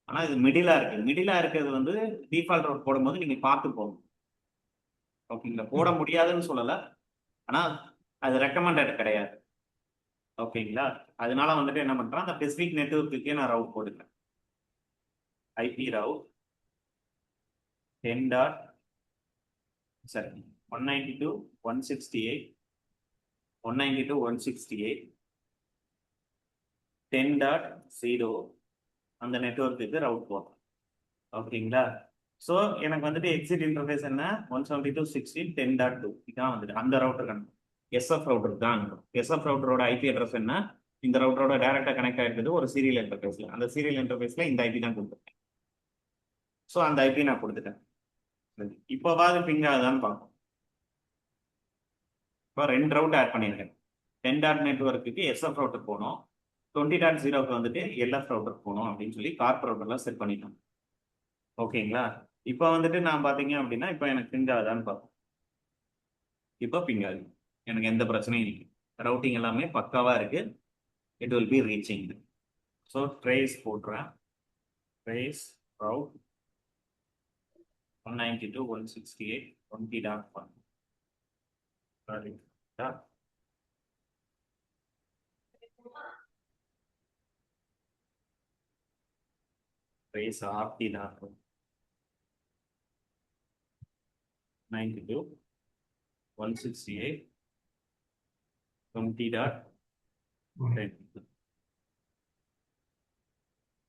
ஆனால் இது மிடிலாக இருக்குது. மிடிலாக இருக்கிறது வந்து டிஃபால்ட் ரவுட் போடும்போது நீங்கள் பார்த்து போகணும். ஓகேங்களா? போட முடியாதுன்னு சொல்லலை, ஆனால் அது ரெக்கமெண்டட் கிடையாது. ஓகேங்களா? அதனால வந்துட்டு என்ன பண்ணுறேன், அந்த ஸ்பெசிஃபிக் நெட்வொர்க்குக்கே நான் ரவுட் போட்டுக்கிறேன். ஐபி ரவுட் 192.168 10.0 அந்த நெட்வொர்க்குக்கு ரவுட் போடுறேன். ஓகேங்களா? ஸோ எனக்கு வந்துட்டு எக்ஸிட் இன்டர்ஃபேஸ் என்ன, 172.16.10.2 இதான் வந்துட்டு அந்த ரவுட்டர் எஸ்எஃப் ரவுட்டருக்கு தான் அனுப்பும். எஸ்எஃப் ரவுட்டரோட ஐபி அட்ரஸ் என்ன, இந்த ரவுட்டரோட டைரக்டாக கனெக்ட் ஆகிருக்குது ஒரு சீரியல் இன்டர்ஃபேஸில், அந்த சீரியல் இன்டர்ஃபேஸில் இந்த ஐபி தான் கொடுத்துருக்கேன். ஸோ அந்த ஐபி நான் கொடுத்துட்டேன். இப்போவாது பிங் ஆகுதான்னு பார்ப்போம். இப்போ 2 ரவுட் ஆட் பண்ணியிருக்கேன். 10. நெட்வொர்க்குக்கு எஸ்எஃப் ரவுட்டர் போகணும், 20.0க்கு வந்துட்டு எல்எஃப் ரவுட்டர் போகணும் அப்படின்னு சொல்லி கார்ப் ரவுட்டர்லாம் செட் பண்ணிட்டோம். ஓகேங்களா? இப்போ வந்துட்டு நான் பார்த்தீங்க அப்படின்னா இப்போ எனக்கு பிங் ஆகுதான்னு பார்ப்போம். இப்போ பிங் ஆகுது, எனக்கு எந்த பிரச்சனையும் இல்லை, ரவுட்டிங் எல்லாமே பக்காவாக இருக்கு, it will be reaching. So trace போட்டுறேன், ட்ரேஸ் ரவுட் 192.168.20.1 ட்ரேஸ் ஆர்டி தான் 92.168.20.10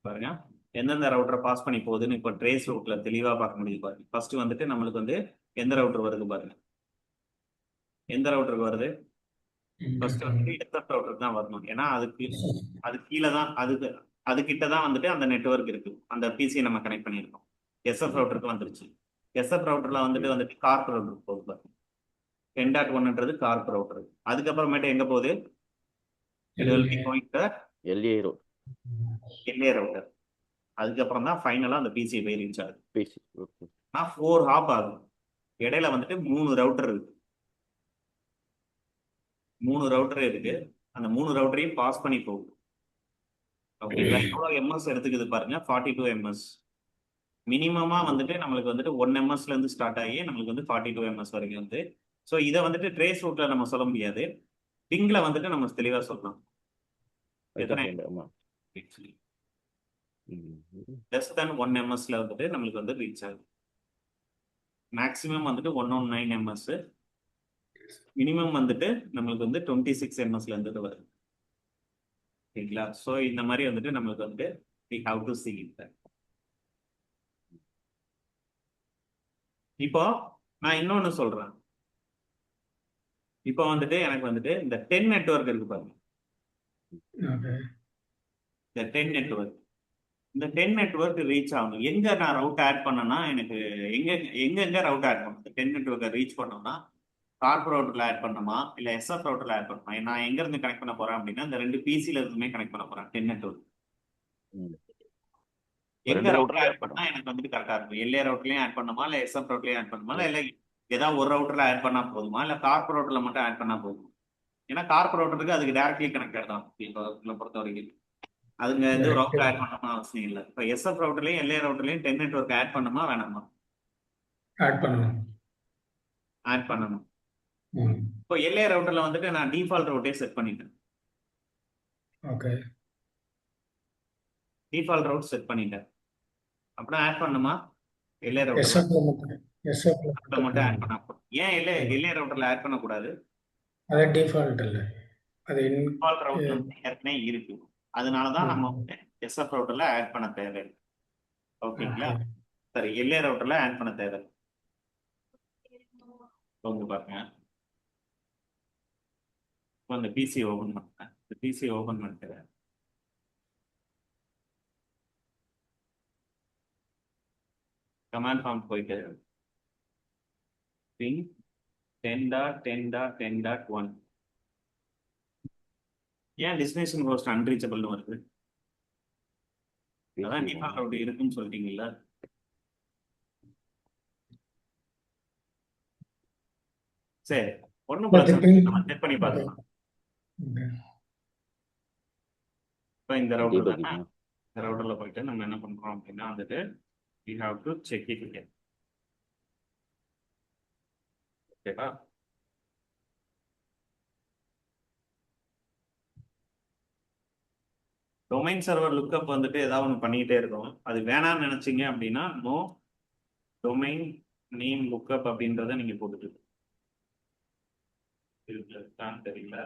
பாருங்க எந்தெந்த ரவுட்டரை பாஸ் பண்ணி போகுதுன்னு இப்போ ட்ரேஸ் ரூட்ல தெளிவாக பார்க்க முடியுது பாருங்க. ஃபர்ஸ்ட் வந்துட்டு நம்மளுக்கு வந்து எந்த ரவுட்டர் வருது பாருங்க, எந்த ரவுட்டருக்கு வருது, ஃபர்ஸ்ட் வந்துட்டு எஸ்எஃப் ரவுட்டருக்கு தான் வரணும். ஏன்னா அது கீழே தான், அது கிட்ட தான் வந்துட்டு அந்த நெட்வொர்க் இருக்கு, அந்த பிசியை நம்ம கனெக்ட் பண்ணியிருக்கோம். எஸ்எஃப் ரவுட்டருக்கு வந்துருச்சு. எஸ்எஃப் ரவுட்டர்ல வந்துட்டு கார்ப் ரவுட்டருக்கு போகுது பாருங்க. 10.1ன்றது கார்ப் ரவுட்டர். அதுக்கப்புறமேட்டு எங்க போகுது, எல்ஏ ரவுட்டர். அதுக்கப்புறம் தான் ஃபைனலா அந்த பிசியை போய் ரீச் ஆகுது. பிசி. ஓகே. 4 ஹாப் ஆகும். இடையில வந்துட்டு 3 ரவுட்டர் இருக்கு, 3 ரவுட்டர் இருக்கு. அந்த 3 ரவுட்டரையும் பாஸ் பண்ணி போகுது. ஓகேங்களா? எவ்வளவு எம்எஸ் எடுத்துக்குது பாருங்க, 42 எம்எஸ். மினிமமா வந்துட்டு நம்மளுக்கு வந்துட்டு 1 எம்எஸ்ல இருந்து ஸ்டார்ட் ஆகி நம்மளுக்கு வந்து 42 எம்எஸ் வரைக்கும் வந்து. ஸோ இதை வந்துட்டு ட்ரேஸ் ரூட்ல நம்ம சொல்ல முடியாது, பிங்ல வந்துட்டு நம்ம தெளிவா சொல்லலாம். எத்தனை ஆமா. லெஸ் தேன் 1 எம்எஸ்ல வந்துட்டு நம்மளுக்கு வந்து ரீச் ஆகுது. மேக்ஸிமம் வந்துட்டு 119 எம்எஸ், மினிமம் வந்துட்டு நம்மளுக்கு வந்து 26 எம்எஸ்ல இருந்து வருது. ஓகேங்களா? ஸோ இந்த மாதிரி வந்துட்டு நம்மளுக்கு வந்துட்டு we have to see it. இப்போ நான் இன்னொன்னு சொல்றேன். இப்போ வந்துட்டு எனக்கு வந்துட்டு இந்த 10 நெட்வொர்க் இருக்கு பாருங்க, ஓகே இந்த 10 நெட்வொர்க், இந்த 10 நெட்வொர்க் ரீச் ஆகணும். எங்க நான் ரவுட் ஆட் பண்ணனா எனக்கு எங்க ரவுட் ஆட் பண்ணணும்? இந்த 10 நெட்வொர்க்கை ரீச் பண்ணோம்னா கார்ப் ரவுட்டர்ல ஆட் பண்ணணுமா இல்ல எஸ்எஃப் ரவுட்டர்ல ஆட் பண்ணணுமா? நான் எங்க இருந்து கனெக்ட் பண்ண போறேன் அப்படின்னா இந்த 2 பிசில இருந்துமே கனெக்ட் பண்ண போறேன் 10 நெட்வொர்க். எங்க ரவுட்டர் ஆட் பண்ணா எனக்கு வந்துட்டு கரெக்டா இருக்கும்? எல்ஏ ரவுட்டர்லயும் ஆட் பண்ணணுமா இல்ல எஸ்எஃப் ரவுட்டர்லயும் ஆட் பண்ணணுமா இல்ல ஏதாவது ஒரு ரவுட்டர்ல ஆட் பண்ணா போதுமா இல்ல கார்ப் ரவுட்டர்ல மட்டும் ஆட் பண்ணா போதுமா? ஏன்னா கார்ப் ரவுட்டருக்கு அதுக்கு டைரக்ட்லி கனெக்டட் தான் இப்போ பொறுத்த வரைக்கும். அதுங்க வந்து ரவுட்டர் ஆட் பண்ணணும்னு அவசியம் இல்லை. இப்போ எஸ்எஃப் ரவுட்டர்லயும் எல்ஏ ரவுட்டர்லயும் 10 நெட்வொர்க் ஆட் பண்ணணுமா வேணாமா? ஆட் பண்ணணும். ஆட் பண்ணணும். இப்போ எல்ஏ ரவுட்டர்ல வந்துட்டு நான் டிஃபால்ட் ரவுட்டே செட் பண்ணிட்டேன். ஓகே டிஃபால்ட் ரவுட் செட் பண்ணிட்டேன். அப்படின்னா ஆட் பண்ணணுமா? எல்ஏ எஸ்எஃப் ரவுட்டர்ல மட்டும் ஆட் பண்ணா போதும். ஏன் எல்ஏ ரவுட்டர்ல ஆட் பண்ணக்கூடாது? அது டிஃபால்ட் இல்லை, அது டிஃபால்ட் ரவுட்டர் வந்து ஏற்கனவே இருக்கு, அதனாலதான் நம்ம வந்து எஸ்எஃப் ரவுட்டர்ல ஆட் பண்ண தேவையில்லை. ஓகேங்களா? சரி, எல்ஏ ரவுட்டர்ல ஆட் பண்ண தேவையில்லை. வந்து பாருங்க, இப்போ இந்த பிசி ஓபன் பண்ணுறேன். இந்த பிசி ஓபன் பண்ணிட்டு கமாண்ட் ஃபார்ம் போயிட்டு ping 10.10.10.1. ஏன் டெஸ்டினேஷன் ஹோஸ்ட் அன்ரீச்சபிள்னு வருது? அதான் டிஃபால்ட் ரவுட் இருக்குன்னு சொல்லிட்டீங்கல்ல. சரி, ஒன்றும் பிரச்சனை இல்லை, நம்ம செக் பண்ணி பார்க்கலாம். இப்போ இந்த ரவுட்டர் தானே, இந்த ரவுட்டர்ல போயிட்டு நம்ம என்ன பண்றோம் அப்படின்னா வந்துட்டு we have to check it again. ஓகேவா? டொமைன் சர்வர் லுக்கப் வந்துட்டு ஏதாவது ஒன்று பண்ணிக்கிட்டே இருக்கும். அது வேணாம்னு நினைச்சீங்க அப்படின்னா நோ டொமைன் நேம் லுக்கப் அப்படின்றத நீங்க போட்டுட்டு இருக்கான்னு தெரியல.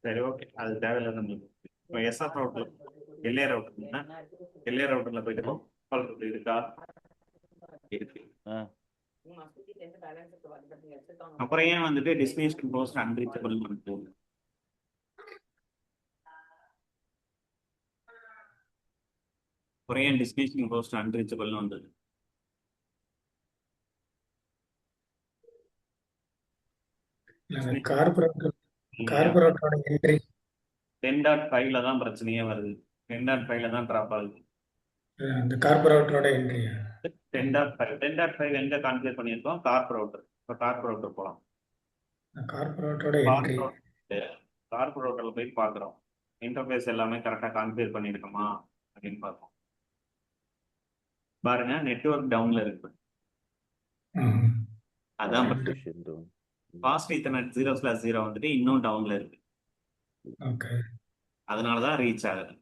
சரி, ஓகே, அது தேவையில்லை நம்மளுக்கு. இப்போ எஸ்எஃப் ரவுட்டர் எல்ஏ ரவுட்டர்ல போயிட்டு ரவுட்டர் இருக்கா? இருக்கு. அப்புறம் ஏன் வந்துட்டு டெஸ்டினேஷன் ஹோஸ்ட் அன்ரீச்சபிள் பண்ணிட்டு அப்புறம் ஏன் டெஸ்டினேஷன் ஹோஸ்ட் அன்ரீச்சபிள்னு வந்தது? கார்பரேட்டோட என்ட்ரி 10.5ல தான் பிரச்சனையே வருது. 10.5ல தான் ட்ராப் ஆகுது. அந்த கார்பரேட்டரோட என்ட்ரி 10.5 எங்க கான்ஃபிகர் பண்ணியிருக்கோம்? Corp router. இப்போ கார்ப் ரவுட்டர் போகலாம். கார்பரேட்டரோட என்ட்ரி கார்ப் ரவுட்டர்ல போய் பார்க்குறோம், இன்டர்ஃபேஸ் எல்லாமே கரெக்டாக கான்ஃபிகர் பண்ணியிருக்கோமா அப்படின்னு பார்ப்போம். பாருங்க, நெட்வொர்க் டவுன்ல இருக்கு. அதான் ஃபாஸ்ட் ஈத்தர்நெட் 0/0 வந்துட்டு இன்னும் டவுன்ல இருக்கு. அதனாலதான் ரீச் ஆகுது.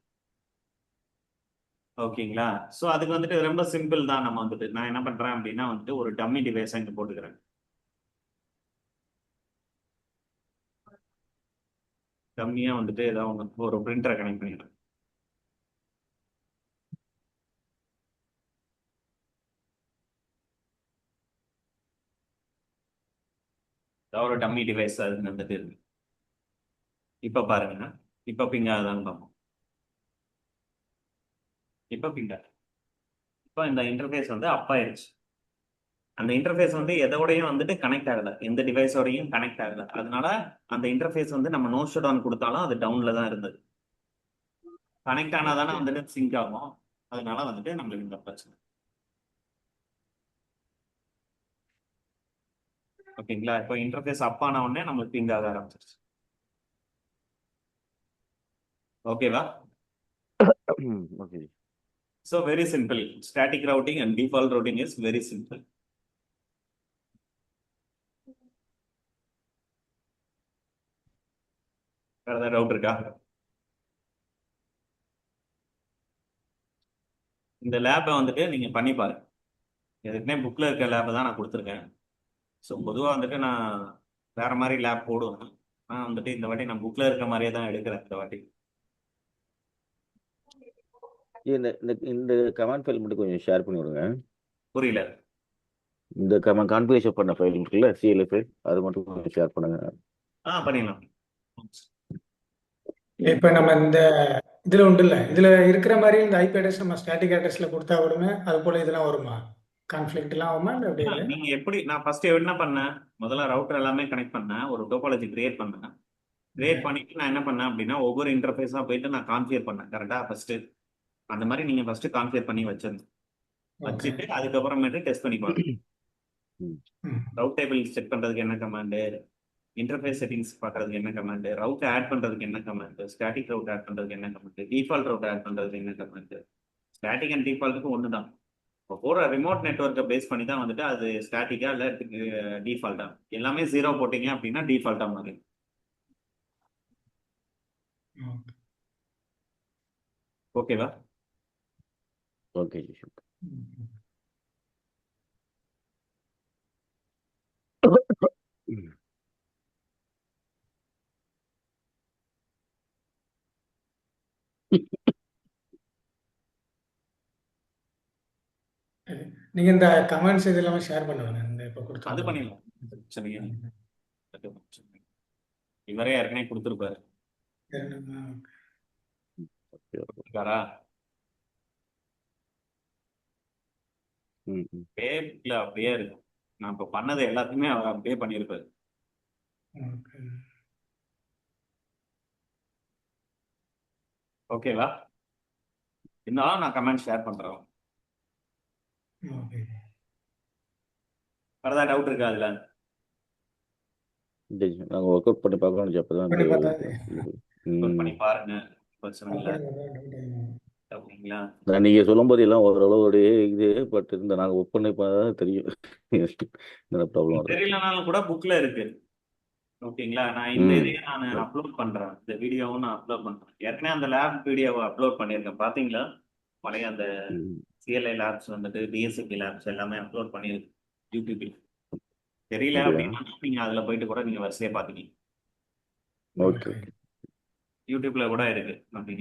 ஓகேங்களா? ஸோ அதுக்கு வந்துட்டு ரொம்ப சிம்பிள் தான். நம்ம வந்துட்டு நான் என்ன பண்றேன் அப்படின்னா வந்துட்டு ஒரு டம்மி டிவைஸ் இங்க போட்டுக்கிறேன். டம்மியா வந்துட்டு ஏதாவது ஒரு பிரிண்டரை கனெக்ட் பண்ணிடுறேன். ஒரு டம்மி டிவைஸ் அது வந்துட்டு இருக்கு. இப்ப பாருங்க, இப்ப பிங் ஆகுதான்னு பார்ப்போம். இப்ப பிங் ஆகுது. இப்போ இந்த இன்டர்ஃபேஸ் வந்து அப் ஆயிடுச்சு. அந்த இன்டர்ஃபேஸ் வந்து எதோடையும் வந்துட்டு கனெக்ட் ஆகல, எந்த டிவைஸோடையும் கனெக்ட் ஆகல. அதனால அந்த இன்டர்ஃபேஸ் வந்து நம்ம நோ ஷட் டவுன் கொடுத்தாலும் அது டவுன்ல தான் இருந்தது. கனெக்ட் ஆனாதானே வந்துட்டு சிங்க் ஆகும். அதனால வந்துட்டு நம்மளுக்கு இந்த பிரச்சனை. ஓகேங்களா? இப்போ இன்டர்ஃபேஸ் அப் ஆன உடனே நம்மளுக்கு பிங் ஆக ஆரம்பிச்சிருச்சு. ஓகேவா? Okay. So very simple. Static routing and default routing is very simple. வேற ஏதாவது டவுட் இருக்கா? இந்த லேபை வந்துட்டு நீங்க பண்ணி பாருங்க. எதுக்குமே புக்ல இருக்க லேபை தான் நான் கொடுத்துருக்கேன். ஸோ பொதுவாக வந்துட்டு நான் வேற மாதிரி லேப் போடுவேன். நான் வந்துட்டு இந்த வாட்டி நான் புக்ல இருக்க மாதிரியே தான் எடுக்கிறேன் இந்த வாட்டி. இந்த கமாண்ட் ஃபைல் மட்டும் கொஞ்சம் ஷேர் பண்ணி விடுங்க. புரியல. இந்த கமாண்ட் கான்ஃபிகரேஷன் பண்ண ஃபைல் இருக்குல்ல, சிஎல்எஃப் ஃபைல், அது மட்டும் கொஞ்சம் ஷேர் பண்ணுங்க. பண்ணிடலாம். இப்ப நம்ம இந்த இதுல உண்டுல்ல, இதுல இருக்கிற மாதிரி இந்த ஐபி அட்ரஸ் நம்ம ஸ்டாட்டிக் அட்ரஸ்ல கொடுத்தா வருமே, அது போல இதெல்லாம் வருமா? கான்ஃபிளிக்ட் எல்லாம் வருமா இல்ல அப்படி இல்லை? நீங்க எப்படி, நான் ஃபர்ஸ்ட் என்ன பண்ணேன், முதல்ல ரவுட்டர் எல்லாமே கனெக்ட் பண்ணேன், ஒரு டோபாலஜி கிரியேட் பண்ணேன். கிரியேட் பண்ணிட்டு நான் என்ன பண்ணேன் அப்படின்னா, ஒவ்வொரு இன்டர்ஃபேஸா போயிட்டு நான் கான்ஃபிகர் பண்ணேன் கரெக்டா. ஃபர்ஸ்ட் அந்த மாதிரி நீங்க ஃபர்ஸ்ட் கான்ஃபிகர் பண்ணி வச்சுட்டு அதுக்கப்புறமேட்டு டெஸ்ட் பண்ணி பாருங்க. ரவுட் டேபிள் செட் பண்றதுக்கு என்ன கமாண்டு, இன்டர்ஃபேஸ் செட்டிங்ஸ் பார்க்கறதுக்கு என்ன கமாண்டு, ரவுட் ஆட் பண்றதுக்கு என்ன கமாண்டு, ஸ்டாட்டிக் ரவுட் ஆட் பண்றதுக்கு என்ன கமாண்டு, டிஃபால்ட் ரவுட் ஆட் பண்றதுக்கு என்ன கமாண்டு. ஸ்டாட்டிக் அண்ட் டிஃபால்ட்டுக்கு ஒன்று தான். இப்போ போகிற ரிமோட் நெட்ஒர்க்கை பேஸ் பண்ணி தான் வந்துட்டு அது ஸ்டாட்டிக்கா இல்லை டிஃபால்ட்டா. எல்லாமே 0 போட்டீங்க அப்படின்னா டிஃபால்ட்டா மாதிரி. ஓகேவா? ஓகே. நீங்க இந்த கமெண்ட்ஸ் இது எல்லாமே ஷேர் பண்ணுவாங்க இந்த இப்ப அது கொடுத்து பண்ணிடலாம். சரியா? இவரே ஏற்கனவே கொடுத்துருப்பாரு. இருக்காரா? பேப்ல அப்படியே இருக்கு. நான் இப்ப பண்ணது எல்லாத்தையுமே அவர் அப்படியே பண்ணியிருப்பாரு. ஓகேவா? இருந்தாலும் நான் கமெண்ட் ஷேர் பண்றேன். வேற ஏதாவது டவுட் இருக்கா அதுல? நாங்கள் ஒர்க் அவுட் பண்ணி பார்க்கணும். அப்பதான் பண்ணி பார்த்தா பண்ணி பாருங்க, பிரச்சனை இல்லை. அப்படிங்களா? நீங்க சொல்லும் போது எல்லாம் ஓரளவு இது பட் இந்த நாங்கள் ஒர்க் பண்ணி பார்த்தா தெரியும் என்ன ப்ராப்ளம் வரும். தெரியலனாலும் கூட புக்ல இருக்கு. ஓகேங்களா? நான் இந்த இதையே நான் அப்லோட் பண்றேன், இந்த வீடியோவும் நான் அப்லோட் பண்றேன். ஏற்கனவே அந்த லேப் வீடியோவை அப்லோட் பண்ணியிருக்கேன், பாத்தீங்களா? பழைய அந்த சிஎல்ஐ லேப்ஸ் வந்துட்டு டிஎஸ்சிபி லேப்ஸ் எல்லாமே அப்லோட் பண்ணியிருக்கு யூடியூபில். தெரியல அப்படின்னா நீங்க அதுல போயிட்டு கூட நீங்க வரிசையா பாத்துக்கீங்க. ஓகே. யூடியூப்ல கூட இருக்கு. அப்படிங்களா?